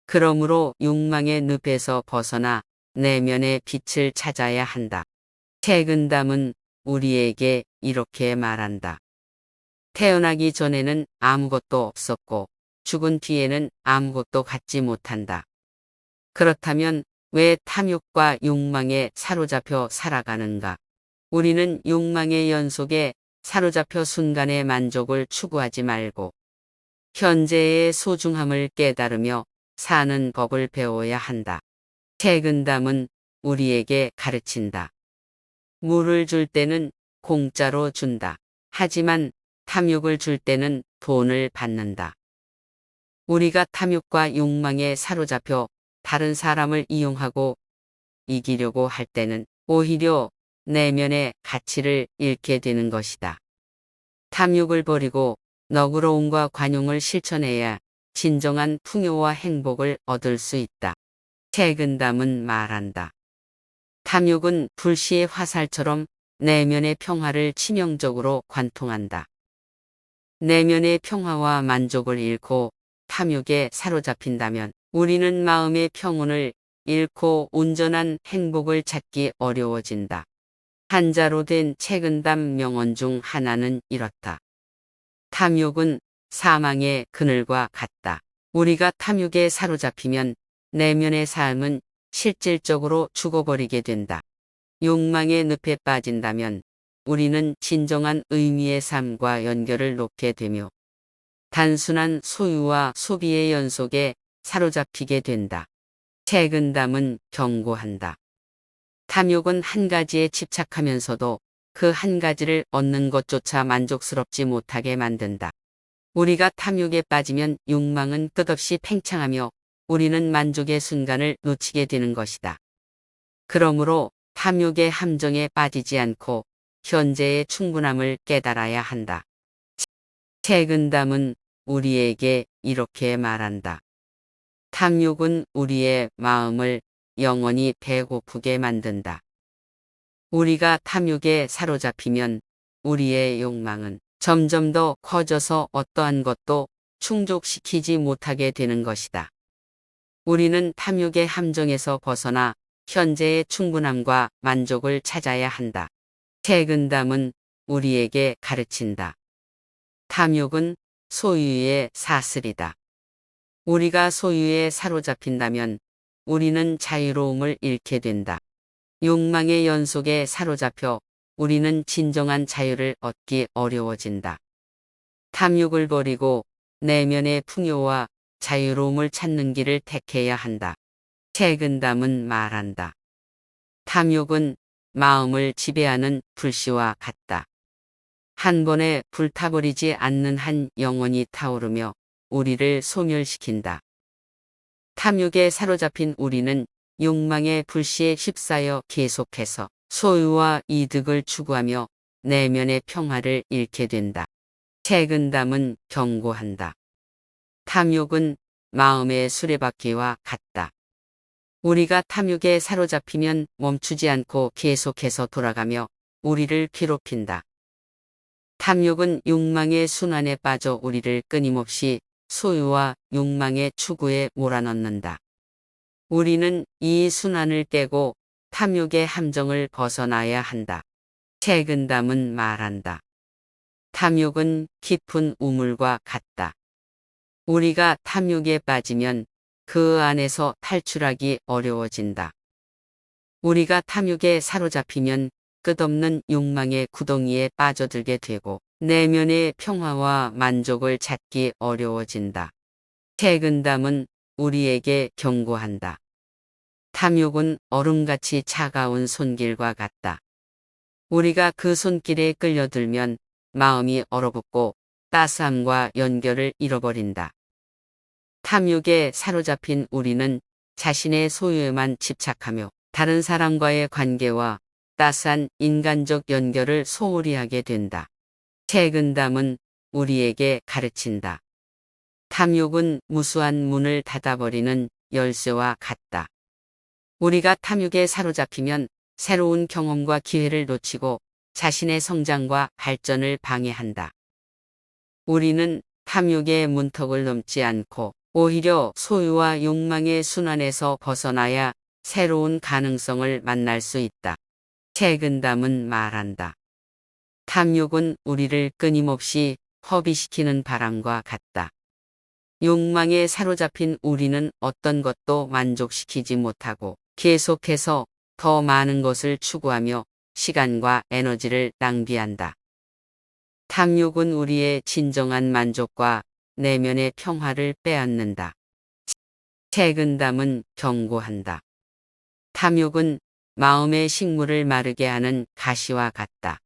그러므로 욕망의 늪에서 벗어나 내면의 빛을 찾아야 한다. 책은담은 우리에게 이렇게 말한다. 태어나기 전에는 아무것도 없었고 죽은 뒤에는 아무것도 갖지 못한다. 그렇다면 왜 탐욕과 욕망에 사로잡혀 살아가는가? 우리는 욕망의 연속에 사로잡혀 순간의 만족을 추구하지 말고 현재의 소중함을 깨달으며 사는 법을 배워야 한다. 책은담은 우리에게 가르친다. 물을 줄 때는 공짜로 준다. 하지만 탐욕을 줄 때는 돈을 받는다. 우리가 탐욕과 욕망에 사로잡혀 다른 사람을 이용하고 이기려고 할 때는 오히려 내면의 가치를 잃게 되는 것이다. 탐욕을 버리고 너그러움과 관용을 실천해야 진정한 풍요와 행복을 얻을 수 있다. 책은담은 말한다. 탐욕은 불시의 화살처럼 내면의 평화를 치명적으로 관통한다. 내면의 평화와 만족을 잃고 탐욕에 사로잡힌다면 우리는 마음의 평온을 잃고 온전한 행복을 찾기 어려워진다. 한자로 된 책은담 명언 중 하나는 이렇다. 탐욕은 사망의 그늘과 같다. 우리가 탐욕에 사로잡히면 내면의 삶은 실질적으로 죽어버리게 된다. 욕망의 늪에 빠진다면 우리는 진정한 의미의 삶과 연결을 놓게 되며 단순한 소유와 소비의 연속에 사로잡히게 된다. 책은담은 경고한다. 탐욕은 한 가지에 집착하면서도 그 한 가지를 얻는 것조차 만족스럽지 못하게 만든다. 우리가 탐욕에 빠지면 욕망은 끝없이 팽창하며 우리는 만족의 순간을 놓치게 되는 것이다. 그러므로 탐욕의 함정에 빠지지 않고 현재의 충분함을 깨달아야 한다. 책은담은 우리에게 이렇게 말한다. 탐욕은 우리의 마음을 영원히 배고프게 만든다. 우리가 탐욕에 사로잡히면 우리의 욕망은 점점 더 커져서 어떠한 것도 충족시키지 못하게 되는 것이다. 우리는 탐욕의 함정에서 벗어나 현재의 충분함과 만족을 찾아야 한다. 책은담은 우리에게 가르친다. 탐욕은 소유의 사슬이다. 우리가 소유에 사로잡힌다면 우리는 자유로움을 잃게 된다. 욕망의 연속에 사로잡혀 우리는 진정한 자유를 얻기 어려워진다. 탐욕을 버리고 내면의 풍요와 자유로움을 찾는 길을 택해야 한다. 책은담은 말한다. 탐욕은 마음을 지배하는 불씨와 같다. 한 번에 불타버리지 않는 한 영혼이 타오르며 우리를 소멸시킨다. 탐욕에 사로잡힌 우리는 욕망의 불씨에 휩싸여 계속해서 소유와 이득을 추구하며 내면의 평화를 잃게 된다. 책은담은 경고한다. 탐욕은 마음의 수레바퀴와 같다. 우리가 탐욕에 사로잡히면 멈추지 않고 계속해서 돌아가며 우리를 괴롭힌다. 탐욕은 욕망의 순환에 빠져 우리를 끊임없이 소유와 욕망의 추구에 몰아넣는다. 우리는 이 순환을 깨고 탐욕의 함정을 벗어나야 한다. 책은담은 말한다. 탐욕은 깊은 우물과 같다. 우리가 탐욕에 빠지면 그 안에서 탈출하기 어려워진다. 우리가 탐욕에 사로잡히면 끝없는 욕망의 구덩이에 빠져들게 되고 내면의 평화와 만족을 찾기 어려워진다. 책은담은 우리에게 경고한다. 탐욕은 얼음같이 차가운 손길과 같다. 우리가 그 손길에 끌려들면 마음이 얼어붙고 따스함과 연결을 잃어버린다. 탐욕에 사로잡힌 우리는 자신의 소유에만 집착하며 다른 사람과의 관계와 따스한 인간적 연결을 소홀히 하게 된다. 책은담은 우리에게 가르친다. 탐욕은 무수한 문을 닫아버리는 열쇠와 같다. 우리가 탐욕에 사로잡히면 새로운 경험과 기회를 놓치고 자신의 성장과 발전을 방해한다. 우리는 탐욕의 문턱을 넘지 않고 오히려 소유와 욕망의 순환에서 벗어나야 새로운 가능성을 만날 수 있다. 책은담은 말한다. 탐욕은 우리를 끊임없이 허비시키는 바람과 같다. 욕망에 사로잡힌 우리는 어떤 것도 만족시키지 못하고 계속해서 더 많은 것을 추구하며 시간과 에너지를 낭비한다. 탐욕은 우리의 진정한 만족과 내면의 평화를 빼앗는다. 책은담은 경고한다. 탐욕은 마음의 식물을 마르게 하는 가시와 같다.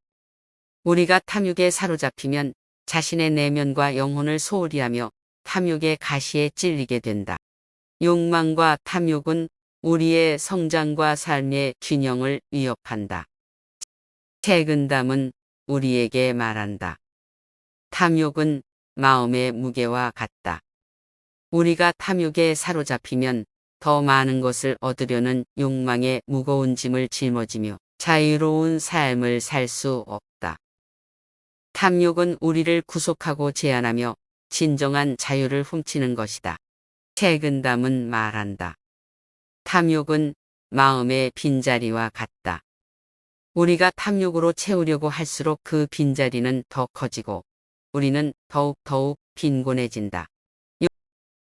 우리가 탐욕에 사로잡히면 자신의 내면과 영혼을 소홀히 하며 탐욕의 가시에 찔리게 된다. 욕망과 탐욕은 우리의 성장과 삶의 균형을 위협한다. 책은담은 우리에게 말한다. 탐욕은 마음의 무게와 같다. 우리가 탐욕에 사로잡히면 더 많은 것을 얻으려는 욕망의 무거운 짐을 짊어지며 자유로운 삶을 살 수 없다. 탐욕은 우리를 구속하고 제한하며 진정한 자유를 훔치는 것이다. 책은담은 말한다. 탐욕은 마음의 빈자리와 같다. 우리가 탐욕으로 채우려고 할수록 그 빈자리는 더 커지고 우리는 더욱 빈곤해진다.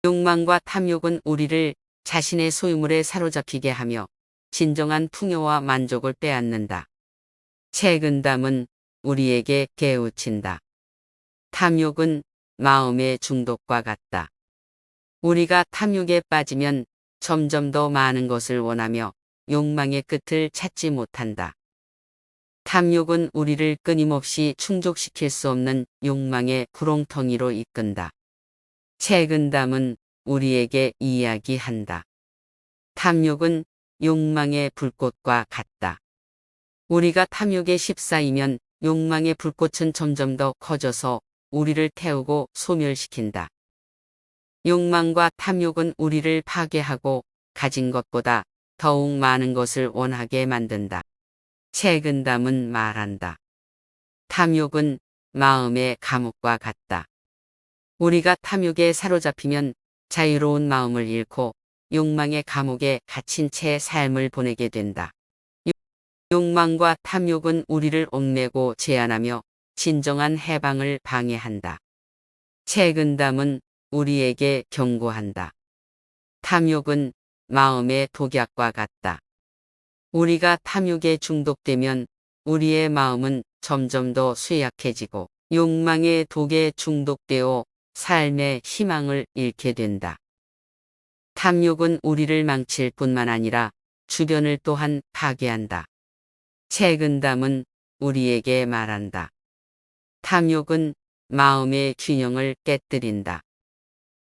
욕망과 탐욕은 우리를 자신의 소유물에 사로잡히게 하며 진정한 풍요와 만족을 빼앗는다. 책은담은 우리에게 깨우친다. 탐욕은 마음의 중독과 같다. 우리가 탐욕에 빠지면 점점 더 많은 것을 원하며 욕망의 끝을 찾지 못한다. 탐욕은 우리를 끊임없이 충족시킬 수 없는 욕망의 구렁텅이로 이끈다. 책은담은 우리에게 이야기한다. 탐욕은 욕망의 불꽃과 같다. 우리가 탐욕에 휩싸이면 욕망의 불꽃은 점점 더 커져서 우리를 태우고 소멸시킨다. 욕망과 탐욕은 우리를 파괴하고 가진 것보다 더욱 많은 것을 원하게 만든다. 책은담은 말한다. 탐욕은 마음의 감옥과 같다. 우리가 탐욕에 사로잡히면 자유로운 마음을 잃고 욕망의 감옥에 갇힌 채 삶을 보내게 된다. 욕망과 탐욕은 우리를 얽매고 제한하며 진정한 해방을 방해한다. 책은담은 우리에게 경고한다. 탐욕은 마음의 독약과 같다. 우리가 탐욕에 중독되면 우리의 마음은 점점 더 쇠약해지고 욕망의 독에 중독되어 삶의 희망을 잃게 된다. 탐욕은 우리를 망칠 뿐만 아니라 주변을 또한 파괴한다. 책은담은 우리에게 말한다. 탐욕은 마음의 균형을 깨뜨린다.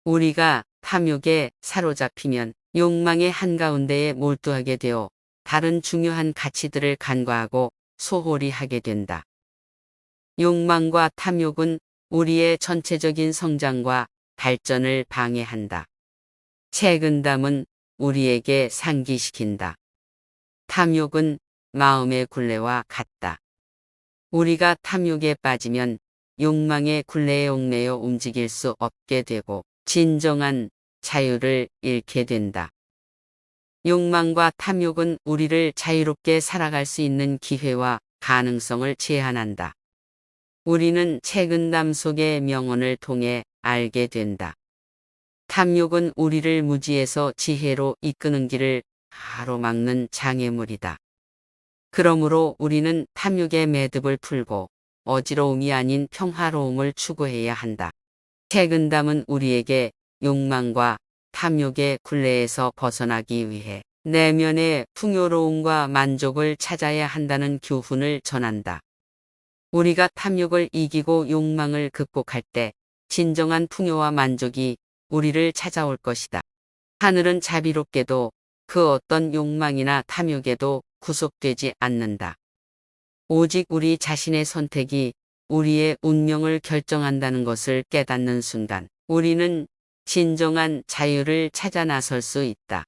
우리가 탐욕에 사로잡히면 욕망의 한가운데에 몰두하게 되어 다른 중요한 가치들을 간과하고 소홀히 하게 된다. 욕망과 탐욕은 우리의 전체적인 성장과 발전을 방해한다. 책은담은 우리에게 상기시킨다. 탐욕은 마음의 굴레와 같다. 우리가 탐욕에 빠지면 욕망의 굴레에 얽매여 움직일 수 없게 되고 진정한 자유를 잃게 된다. 욕망과 탐욕은 우리를 자유롭게 살아갈 수 있는 기회와 가능성을 제한한다. 우리는 책은담 속의 명언을 통해 알게 된다. 탐욕은 우리를 무지에서 지혜로 이끄는 길을 가로막는 장애물이다. 그러므로 우리는 탐욕의 매듭을 풀고 어지러움이 아닌 평화로움을 추구해야 한다. 책은담은 우리에게 욕망과 탐욕의 굴레에서 벗어나기 위해 내면의 풍요로움과 만족을 찾아야 한다는 교훈을 전한다. 우리가 탐욕을 이기고 욕망을 극복할 때 진정한 풍요와 만족이 우리를 찾아올 것이다. 하늘은 자비롭게도 그 어떤 욕망이나 탐욕에도 구속되지 않는다. 오직 우리 자신의 선택이 우리의 운명을 결정한다는 것을 깨닫는 순간 우리는 진정한 자유를 찾아 나설 수 있다.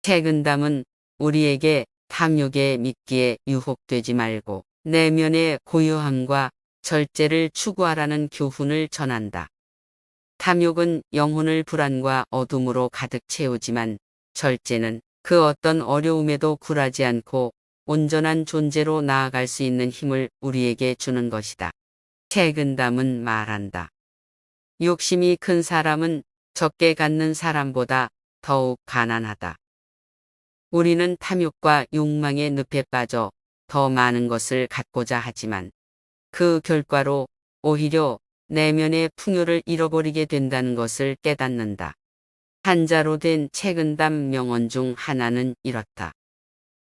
책은담은 우리에게 탐욕의 미끼에 유혹되지 말고 내면의 고요함과 절제를 추구하라는 교훈을 전한다. 탐욕은 영혼을 불안과 어둠으로 가득 채우지만 절제는 그 어떤 어려움에도 굴하지 않고 온전한 존재로 나아갈 수 있는 힘을 우리에게 주는 것이다. 책은담은 말한다. 욕심이 큰 사람은 적게 갖는 사람보다 더욱 가난하다. 우리는 탐욕과 욕망의 늪에 빠져 더 많은 것을 갖고자 하지만 그 결과로 오히려 내면의 풍요를 잃어버리게 된다는 것을 깨닫는다. 한자로 된 책은담 명언 중 하나는 이렇다.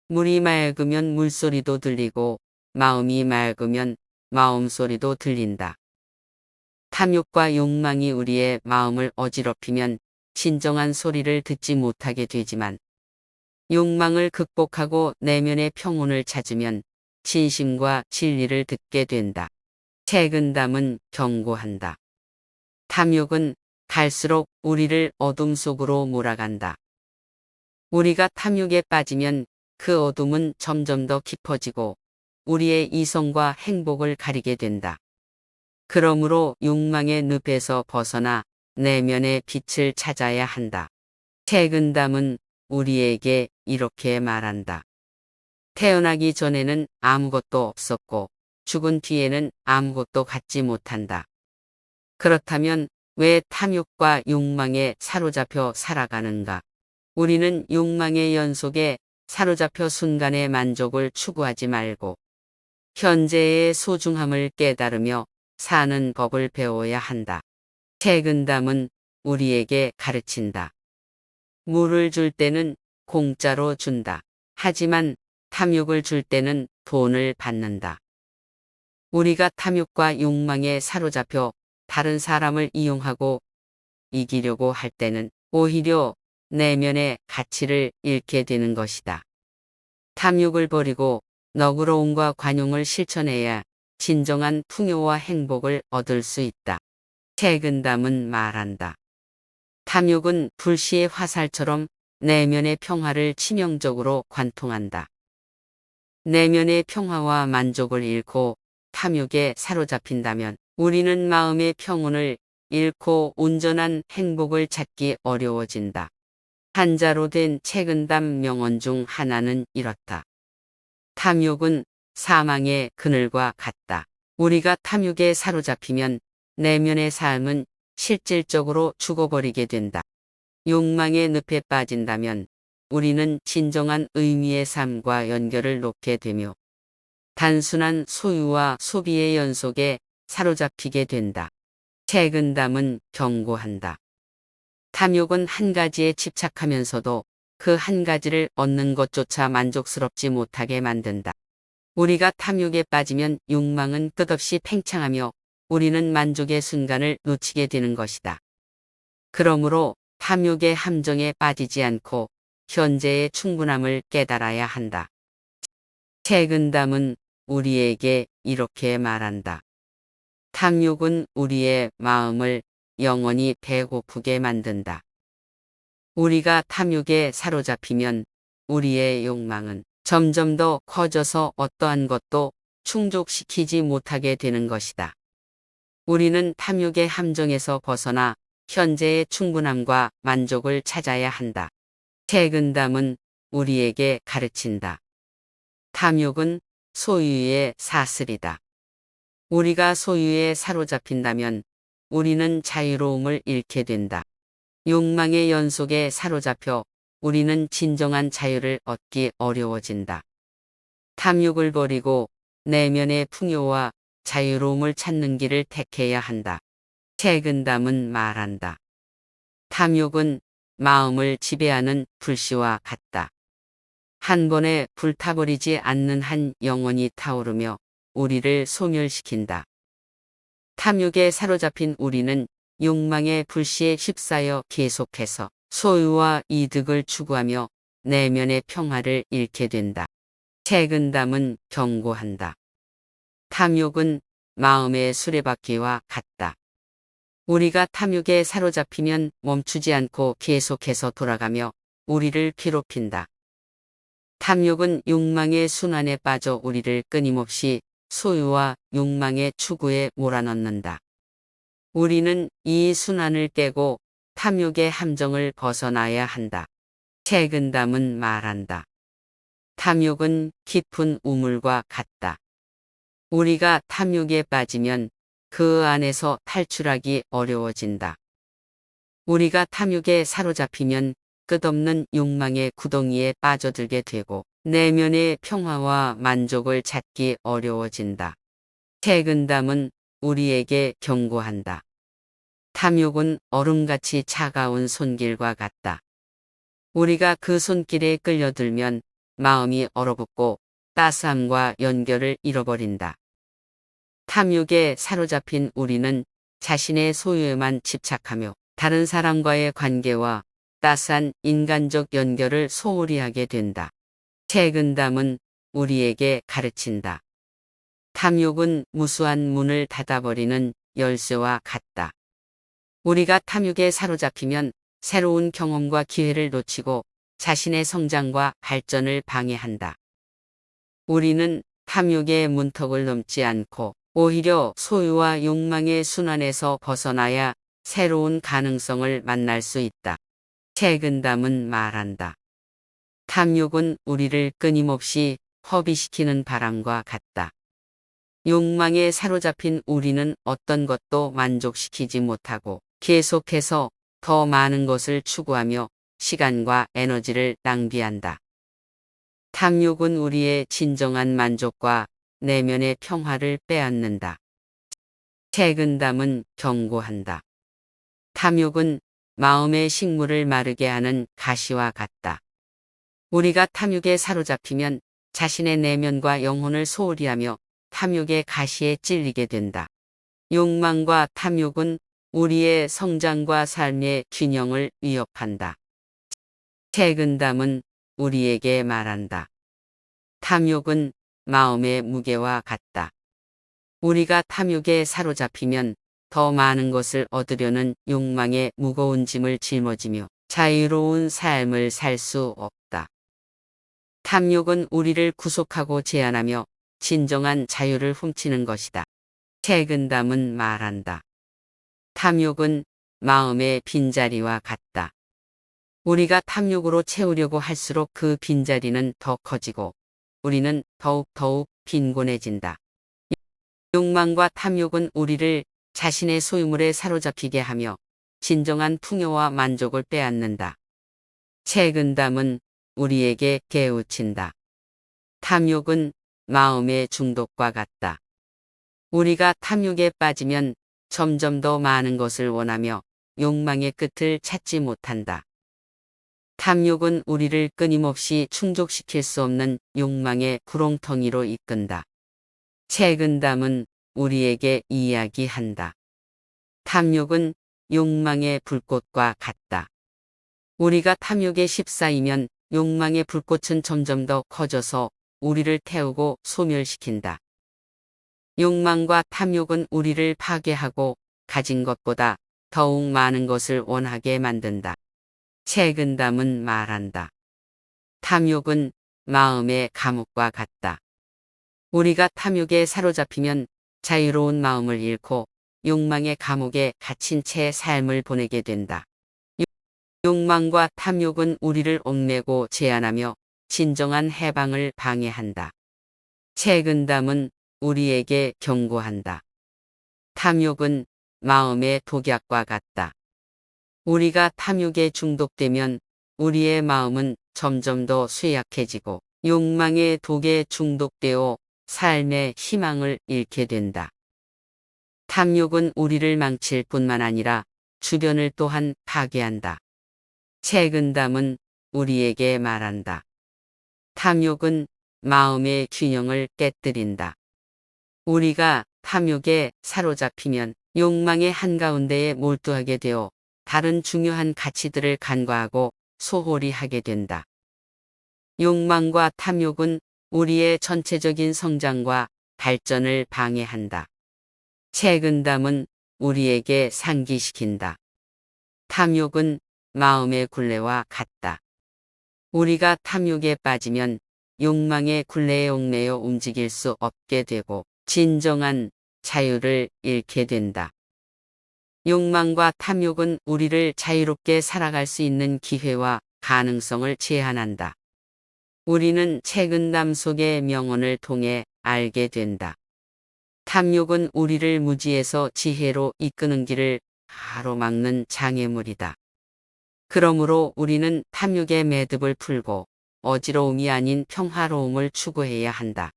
물이 맑으면 물소리도 들리고 마음이 맑으면 마음소리도 들린다. 탐욕과 욕망이 우리의 마음을 어지럽히면 진정한 소리를 듣지 못하게 되지만 욕망을 극복하고 내면의 평온을 찾으면 진심과 진리를 듣게 된다. 책은담은 경고한다. 탐욕은 갈수록 우리를 어둠 속으로 몰아간다. 우리가 탐욕에 빠지면 그 어둠은 점점 더 깊어지고 우리의 이성과 행복을 가리게 된다. 그러므로 욕망의 늪에서 벗어나 내면의 빛을 찾아야 한다. 책은담은 우리에게 이렇게 말한다. 태어나기 전에는 아무것도 없었고 죽은 뒤에는 아무것도 갖지 못한다. 그렇다면 왜 탐욕과 욕망에 사로잡혀 살아가는가? 우리는 욕망의 연속에 사로잡혀 순간의 만족을 추구하지 말고 현재의 소중함을 깨달으며 사는 법을 배워야 한다. 책은담은 우리에게 가르친다. 물을 줄 때는 공짜로 준다. 하지만 탐욕을 줄 때는 돈을 받는다. 우리가 탐욕과 욕망에 사로잡혀 다른 사람을 이용하고 이기려고 할 때는 오히려 내면의 가치를 잃게 되는 것이다. 탐욕을 버리고 너그러움과 관용을 실천해야 진정한 풍요와 행복을 얻을 수 있다. 책은담은 말한다. 탐욕은 불시의 화살처럼 내면의 평화를 치명적으로 관통한다. 내면의 평화와 만족을 잃고 탐욕에 사로잡힌다면 우리는 마음의 평온을 잃고 온전한 행복을 찾기 어려워진다. 한자로 된 책은담 명언 중 하나는 이렇다. 탐욕은 사망의 그늘과 같다. 우리가 탐욕에 사로잡히면 내면의 삶은 실질적으로 죽어버리게 된다. 욕망의 늪에 빠진다면 우리는 진정한 의미의 삶과 연결을 놓게 되며 단순한 소유와 소비의 연속에 사로잡히게 된다. 책은담은 경고한다. 탐욕은 한 가지에 집착하면서도 그 한 가지를 얻는 것조차 만족스럽지 못하게 만든다. 우리가 탐욕에 빠지면 욕망은 끝없이 팽창하며 우리는 만족의 순간을 놓치게 되는 것이다. 그러므로 탐욕의 함정에 빠지지 않고 현재의 충분함을 깨달아야 한다. 책은담은 우리에게 이렇게 말한다. 탐욕은 우리의 마음을 영원히 배고프게 만든다. 우리가 탐욕에 사로잡히면 우리의 욕망은 점점 더 커져서 어떠한 것도 충족시키지 못하게 되는 것이다. 우리는 탐욕의 함정에서 벗어나 현재의 충분함과 만족을 찾아야 한다. 책은담은 우리에게 가르친다. 탐욕은 소유의 사슬이다. 우리가 소유에 사로잡힌다면 우리는 자유로움을 잃게 된다. 욕망의 연속에 사로잡혀 우리는 진정한 자유를 얻기 어려워진다. 탐욕을 버리고 내면의 풍요와 자유로움을 찾는 길을 택해야 한다. 책은담은 말한다. 탐욕은 마음을 지배하는 불씨와 같다. 한 번에 불타버리지 않는 한 영혼이 타오르며 우리를 소멸시킨다. 탐욕에 사로잡힌 우리는 욕망의 불씨에 휩싸여 계속해서 소유와 이득을 추구하며 내면의 평화를 잃게 된다. 책은담은 경고한다. 탐욕은 마음의 수레바퀴와 같다. 우리가 탐욕에 사로잡히면 멈추지 않고 계속해서 돌아가며 우리를 괴롭힌다. 탐욕은 욕망의 순환에 빠져 우리를 끊임없이 소유와 욕망의 추구에 몰아넣는다. 우리는 이 순환을 깨고 탐욕의 함정을 벗어나야 한다. 책은담은 말한다. 탐욕은 깊은 우물과 같다. 우리가 탐욕에 빠지면 그 안에서 탈출하기 어려워진다. 우리가 탐욕에 사로잡히면 끝없는 욕망의 구덩이에 빠져들게 되고 내면의 평화와 만족을 찾기 어려워진다. 책은담은 우리에게 경고한다. 탐욕은 얼음같이 차가운 손길과 같다. 우리가 그 손길에 끌려들면 마음이 얼어붙고 따스함과 연결을 잃어버린다. 탐욕에 사로잡힌 우리는 자신의 소유에만 집착하며 다른 사람과의 관계와 따스한 인간적 연결을 소홀히 하게 된다. 책은담은 우리에게 가르친다. 탐욕은 무수한 문을 닫아버리는 열쇠와 같다. 우리가 탐욕에 사로잡히면 새로운 경험과 기회를 놓치고 자신의 성장과 발전을 방해한다. 우리는 탐욕의 문턱을 넘지 않고 오히려 소유와 욕망의 순환에서 벗어나야 새로운 가능성을 만날 수 있다. 책은담은 말한다. 탐욕은 우리를 끊임없이 허비시키는 바람과 같다. 욕망에 사로잡힌 우리는 어떤 것도 만족시키지 못하고 계속해서 더 많은 것을 추구하며 시간과 에너지를 낭비한다. 탐욕은 우리의 진정한 만족과 내면의 평화를 빼앗는다. 책은담은 경고한다. 탐욕은 마음의 식물을 마르게 하는 가시와 같다. 우리가 탐욕에 사로잡히면 자신의 내면과 영혼을 소홀히 하며 탐욕의 가시에 찔리게 된다. 욕망과 탐욕은 우리의 성장과 삶의 균형을 위협한다. 책은담은 우리에게 말한다. 탐욕은 마음의 무게와 같다. 우리가 탐욕에 사로잡히면 더 많은 것을 얻으려는 욕망의 무거운 짐을 짊어지며 자유로운 삶을 살 수 없다. 탐욕은 우리를 구속하고 제한하며 진정한 자유를 훔치는 것이다. 책은담은 말한다. 탐욕은 마음의 빈자리와 같다. 우리가 탐욕으로 채우려고 할수록 그 빈자리는 더 커지고 우리는 더욱 빈곤해진다. 욕망과 탐욕은 우리를 자신의 소유물에 사로잡히게 하며 진정한 풍요와 만족을 빼앗는다. 책은담은 우리에게 깨우친다. 탐욕은 마음의 중독과 같다. 우리가 탐욕에 빠지면 점점 더 많은 것을 원하며 욕망의 끝을 찾지 못한다. 탐욕은 우리를 끊임없이 충족시킬 수 없는 욕망의 구렁텅이로 이끈다. 책은담은 우리에게 이야기한다. 탐욕은 욕망의 불꽃과 같다. 우리가 탐욕에 휩싸이면 욕망의 불꽃은 점점 더 커져서 우리를 태우고 소멸시킨다. 욕망과 탐욕은 우리를 파괴하고 가진 것보다 더욱 많은 것을 원하게 만든다. 책은담은 말한다. 탐욕은 마음의 감옥과 같다. 우리가 탐욕에 사로잡히면 자유로운 마음을 잃고 욕망의 감옥에 갇힌 채 삶을 보내게 된다. 욕망과 탐욕은 우리를 얽매고 제한하며 진정한 해방을 방해한다. 책은담은 우리에게 경고한다. 탐욕은 마음의 독약과 같다. 우리가 탐욕에 중독되면 우리의 마음은 점점 더 쇠약해지고 욕망의 독에 중독되어 삶의 희망을 잃게 된다. 탐욕은 우리를 망칠 뿐만 아니라 주변을 또한 파괴한다. 책은담은 우리에게 말한다. 탐욕은 마음의 균형을 깨뜨린다. 우리가 탐욕에 사로잡히면 욕망의 한가운데에 몰두하게 되어 다른 중요한 가치들을 간과하고 소홀히 하게 된다. 욕망과 탐욕은 우리의 전체적인 성장과 발전을 방해한다. 책은담은 우리에게 상기시킨다. 탐욕은 마음의 굴레와 같다. 우리가 탐욕에 빠지면 욕망의 굴레에 얽매여 움직일 수 없게 되고 진정한 자유를 잃게 된다. 욕망과 탐욕은 우리를 자유롭게 살아갈 수 있는 기회와 가능성을 제한한다. 우리는 책은담 속의 명언을 통해 알게 된다. 탐욕은 우리를 무지에서 지혜로 이끄는 길을 가로막는 장애물이다. 그러므로 우리는 탐욕의 매듭을 풀고 어지러움이 아닌 평화로움을 추구해야 한다.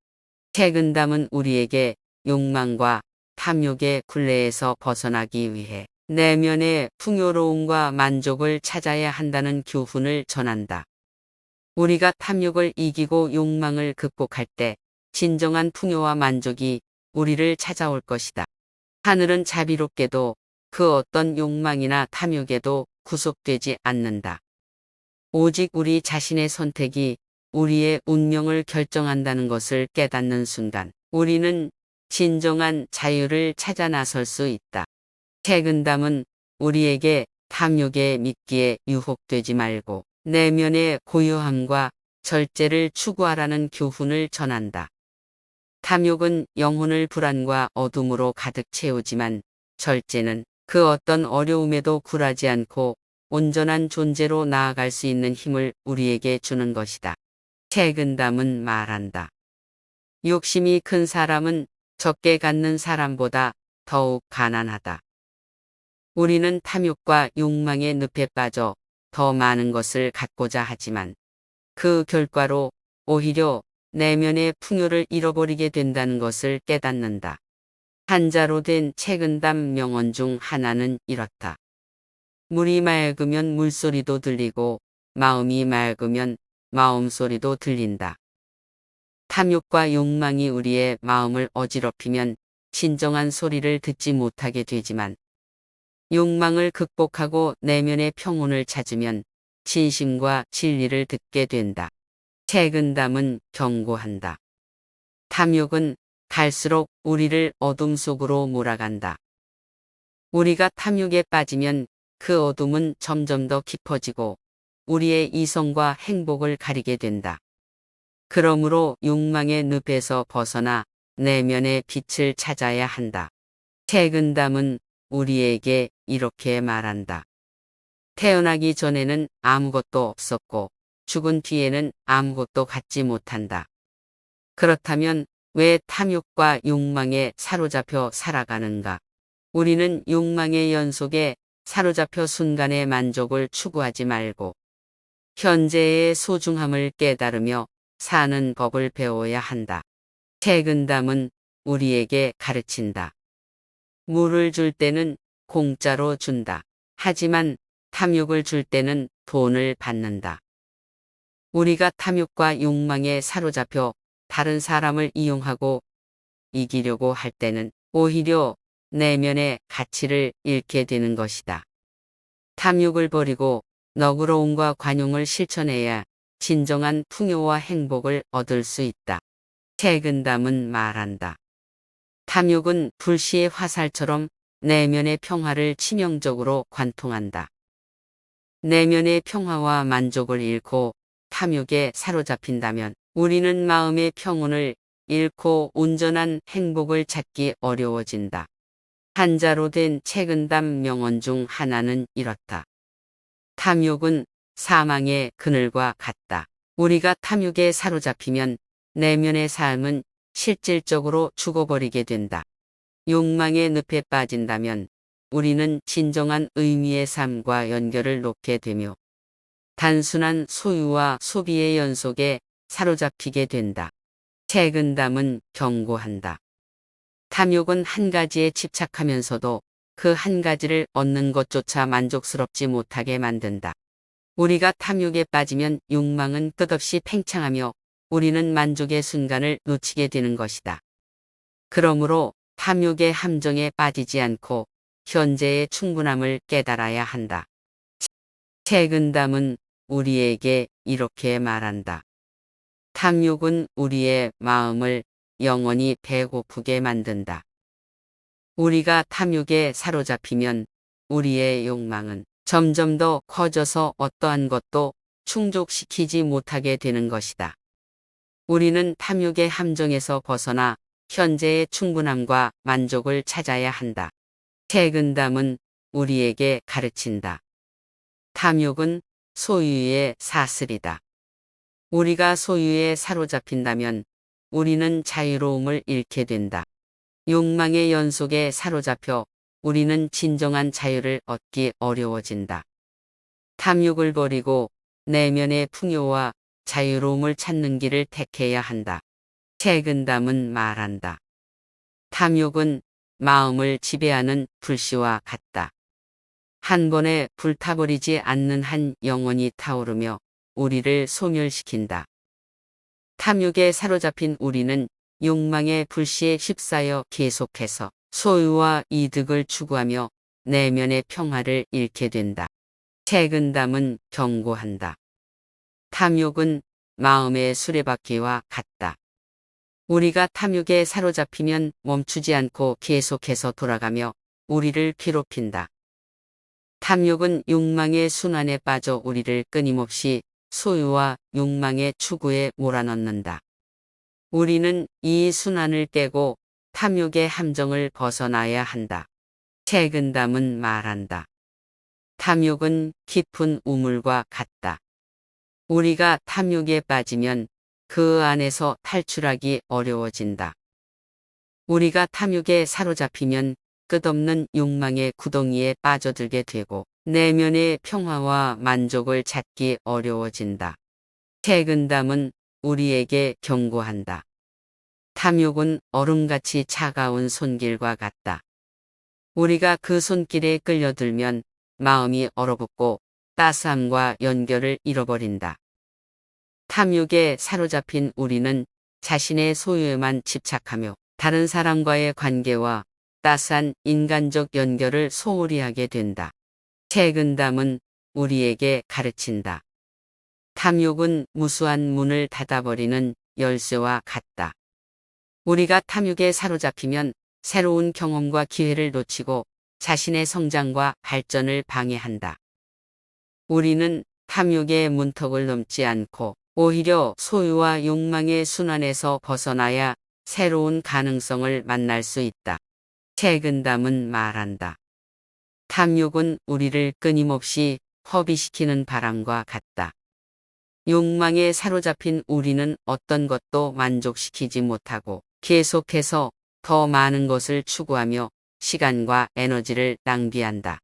책은담은 우리에게 욕망과 탐욕의 굴레에서 벗어나기 위해 내면의 풍요로움과 만족을 찾아야 한다는 교훈을 전한다. 우리가 탐욕을 이기고 욕망을 극복할 때 진정한 풍요와 만족이 우리를 찾아올 것이다. 하늘은 자비롭게도 그 어떤 욕망이나 탐욕에도 구속되지 않는다. 오직 우리 자신의 선택이 우리의 운명을 결정한다는 것을 깨닫는 순간 우리는 진정한 자유를 찾아 나설 수 있다. 책은담은 우리에게 탐욕의 미끼에 유혹되지 말고 내면의 고요함과 절제를 추구하라는 교훈을 전한다. 탐욕은 영혼을 불안과 어둠으로 가득 채우지만 절제는 그 어떤 어려움에도 굴하지 않고 온전한 존재로 나아갈 수 있는 힘을 우리에게 주는 것이다. 책은담은 말한다. 욕심이 큰 사람은 적게 갖는 사람보다 더욱 가난하다. 우리는 탐욕과 욕망의 늪에 빠져 더 많은 것을 갖고자 하지만 그 결과로 오히려 내면의 풍요를 잃어버리게 된다는 것을 깨닫는다. 한자로 된 책은담 명언 중 하나는 이렇다. 물이 맑으면 물소리도 들리고 마음이 맑으면 마음소리도 들린다. 탐욕과 욕망이 우리의 마음을 어지럽히면 진정한 소리를 듣지 못하게 되지만 욕망을 극복하고 내면의 평온을 찾으면 진심과 진리를 듣게 된다. 책은담은 경고한다. 탐욕은 갈수록 우리를 어둠 속으로 몰아간다. 우리가 탐욕에 빠지면 그 어둠은 점점 더 깊어지고 우리의 이성과 행복을 가리게 된다. 그러므로 욕망의 늪에서 벗어나 내면의 빛을 찾아야 한다. 책은담은 우리에게 이렇게 말한다. 태어나기 전에는 아무것도 없었고 죽은 뒤에는 아무것도 갖지 못한다. 그렇다면 왜 탐욕과 욕망에 사로잡혀 살아가는가? 우리는 욕망의 연속에 사로잡혀 순간의 만족을 추구하지 말고 현재의 소중함을 깨달으며 사는 법을 배워야 한다. 책은담은 우리에게 가르친다. 물을 줄 때는 공짜로 준다. 하지만 탐욕을 줄 때는 돈을 받는다. 우리가 탐욕과 욕망에 사로잡혀 다른 사람을 이용하고 이기려고 할 때는 오히려 내면의 가치를 잃게 되는 것이다. 탐욕을 버리고 너그러움과 관용을 실천해야 진정한 풍요와 행복을 얻을 수 있다. 책은담은 말한다. 탐욕은 불시의 화살처럼 내면의 평화를 치명적으로 관통한다. 내면의 평화와 만족을 잃고 탐욕에 사로잡힌다면 우리는 마음의 평온을 잃고 온전한 행복을 찾기 어려워진다. 한자로 된 책은담 명언 중 하나는 이렇다. 탐욕은 사망의 그늘과 같다. 우리가 탐욕에 사로잡히면 내면의 삶은 실질적으로 죽어버리게 된다. 욕망의 늪에 빠진다면 우리는 진정한 의미의 삶과 연결을 놓게 되며 단순한 소유와 소비의 연속에 사로잡히게 된다. 책은담은 경고한다. 탐욕은 한 가지에 집착하면서도 그 한 가지를 얻는 것조차 만족스럽지 못하게 만든다. 우리가 탐욕에 빠지면 욕망은 끝없이 팽창하며 우리는 만족의 순간을 놓치게 되는 것이다. 그러므로 탐욕의 함정에 빠지지 않고 현재의 충분함을 깨달아야 한다. 책은담은 우리에게 이렇게 말한다. 탐욕은 우리의 마음을 영원히 배고프게 만든다. 우리가 탐욕에 사로잡히면 우리의 욕망은 점점 더 커져서 어떠한 것도 충족시키지 못하게 되는 것이다. 우리는 탐욕의 함정에서 벗어나 현재의 충분함과 만족을 찾아야 한다. 책은담은 우리에게 가르친다. 탐욕은 소유의 사슬이다. 우리가 소유에 사로잡힌다면 우리는 자유로움을 잃게 된다. 욕망의 연속에 사로잡혀 우리는 진정한 자유를 얻기 어려워진다. 탐욕을 버리고 내면의 풍요와 자유로움을 찾는 길을 택해야 한다. 책은담은 말한다. 탐욕은 마음을 지배하는 불씨와 같다. 한 번에 불타버리지 않는 한 영혼이 타오르며 우리를 소멸시킨다. 탐욕에 사로잡힌 우리는 욕망의 불씨에 휩싸여 계속해서 소유와 이득을 추구하며 내면의 평화를 잃게 된다. 책은담은 경고한다. 탐욕은 마음의 수레바퀴와 같다. 우리가 탐욕에 사로잡히면 멈추지 않고 계속해서 돌아가며 우리를 괴롭힌다. 탐욕은 욕망의 순환에 빠져 우리를 끊임없이 소유와 욕망의 추구에 몰아넣는다. 우리는 이 순환을 깨고 탐욕의 함정을 벗어나야 한다. 책은담은 말한다. 탐욕은 깊은 우물과 같다. 우리가 탐욕에 빠지면 그 안에서 탈출하기 어려워진다. 우리가 탐욕에 사로잡히면 끝없는 욕망의 구덩이에 빠져들게 되고 내면의 평화와 만족을 찾기 어려워진다. 책은담은 우리에게 경고한다. 탐욕은 얼음같이 차가운 손길과 같다. 우리가 그 손길에 끌려들면 마음이 얼어붙고 따스함과 연결을 잃어버린다. 탐욕에 사로잡힌 우리는 자신의 소유에만 집착하며 다른 사람과의 관계와 따스한 인간적 연결을 소홀히 하게 된다. 책은담은 우리에게 가르친다. 탐욕은 무수한 문을 닫아버리는 열쇠와 같다. 우리가 탐욕에 사로잡히면 새로운 경험과 기회를 놓치고 자신의 성장과 발전을 방해한다. 우리는 탐욕의 문턱을 넘지 않고 오히려 소유와 욕망의 순환에서 벗어나야 새로운 가능성을 만날 수 있다. 책은담은 말한다. 탐욕은 우리를 끊임없이 허비시키는 바람과 같다. 욕망에 사로잡힌 우리는 어떤 것도 만족시키지 못하고 계속해서 더 많은 것을 추구하며 시간과 에너지를 낭비한다.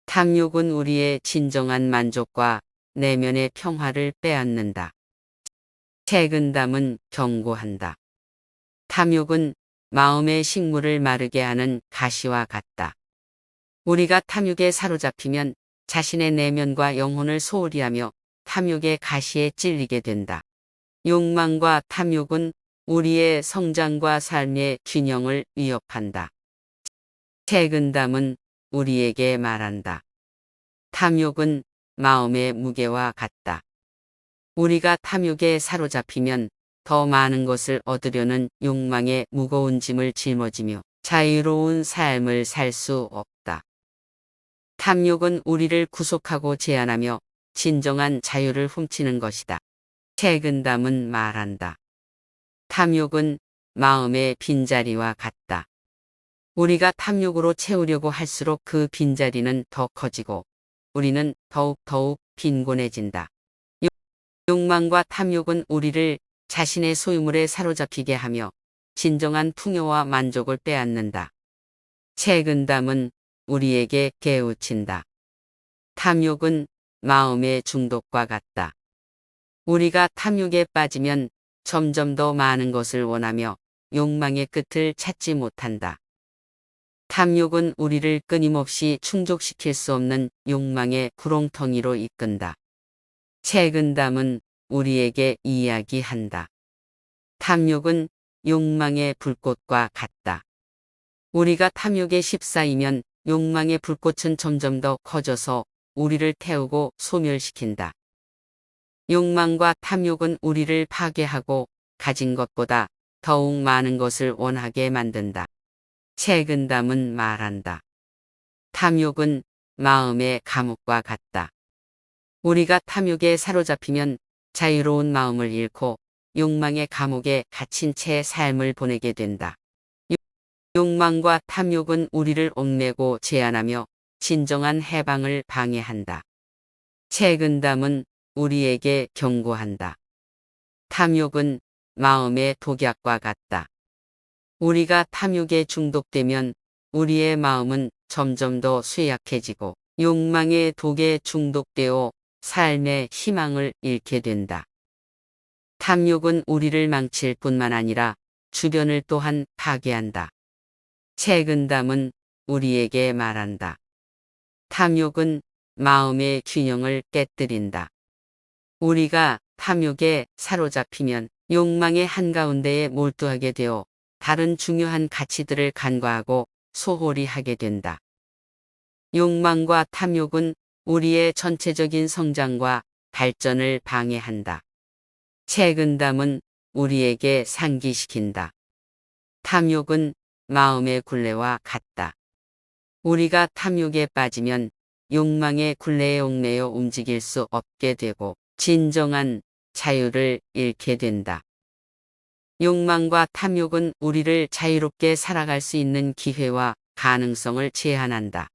탐욕은 우리의 진정한 만족과 내면의 평화를 빼앗는다. 책은담은 경고한다. 탐욕은 마음의 식물을 마르게 하는 가시와 같다. 우리가 탐욕에 사로잡히면 자신의 내면과 영혼을 소홀히 하며 탐욕의 가시에 찔리게 된다. 욕망과 탐욕은 우리의 성장과 삶의 균형을 위협한다. 책은담은 우리에게 말한다. 탐욕은 마음의 무게와 같다. 우리가 탐욕에 사로잡히면 더 많은 것을 얻으려는 욕망의 무거운 짐을 짊어지며 자유로운 삶을 살 수 없다. 탐욕은 우리를 구속하고 제한하며 진정한 자유를 훔치는 것이다. 책은담은 말한다. 탐욕은 마음의 빈자리와 같다. 우리가 탐욕으로 채우려고 할수록 그 빈자리는 더 커지고 우리는 더욱 빈곤해진다. 욕망과 탐욕은 우리를 자신의 소유물에 사로잡히게 하며 진정한 풍요와 만족을 빼앗는다. 책은담은 우리에게 깨우친다. 탐욕은 마음의 중독과 같다. 우리가 탐욕에 빠지면 점점 더 많은 것을 원하며 욕망의 끝을 찾지 못한다. 탐욕은 우리를 끊임없이 충족시킬 수 없는 욕망의 구렁텅이로 이끈다. 책은담은 우리에게 이야기한다. 탐욕은 욕망의 불꽃과 같다. 우리가 탐욕에 휩싸이면 욕망의 불꽃은 점점 더 커져서 우리를 태우고 소멸시킨다. 욕망과 탐욕은 우리를 파괴하고 가진 것보다 더욱 많은 것을 원하게 만든다. 책은담은 말한다. 탐욕은 마음의 감옥과 같다. 우리가 탐욕에 사로잡히면 자유로운 마음을 잃고 욕망의 감옥에 갇힌 채 삶을 보내게 된다. 욕망과 탐욕은 우리를 얽매고 제한하며 진정한 해방을 방해한다. 책은담은 우리에게 경고한다. 탐욕은 마음의 독약과 같다. 우리가 탐욕에 중독되면 우리의 마음은 점점 더 쇠약해지고 욕망의 독에 중독되어 삶의 희망을 잃게 된다. 탐욕은 우리를 망칠 뿐만 아니라 주변을 또한 파괴한다. 책은담은 우리에게 말한다. 탐욕은 마음의 균형을 깨뜨린다. 우리가 탐욕에 사로잡히면 욕망의 한가운데에 몰두하게 되어 다른 중요한 가치들을 간과하고 소홀히 하게 된다. 욕망과 탐욕은 우리의 전체적인 성장과 발전을 방해한다. 책은담은 우리에게 상기시킨다. 탐욕은 마음의 굴레와 같다. 우리가 탐욕에 빠지면 욕망의 굴레에 얽매여 움직일 수 없게 되고 진정한 자유를 잃게 된다. 욕망과 탐욕은 우리를 자유롭게 살아갈 수 있는 기회와 가능성을 제한한다.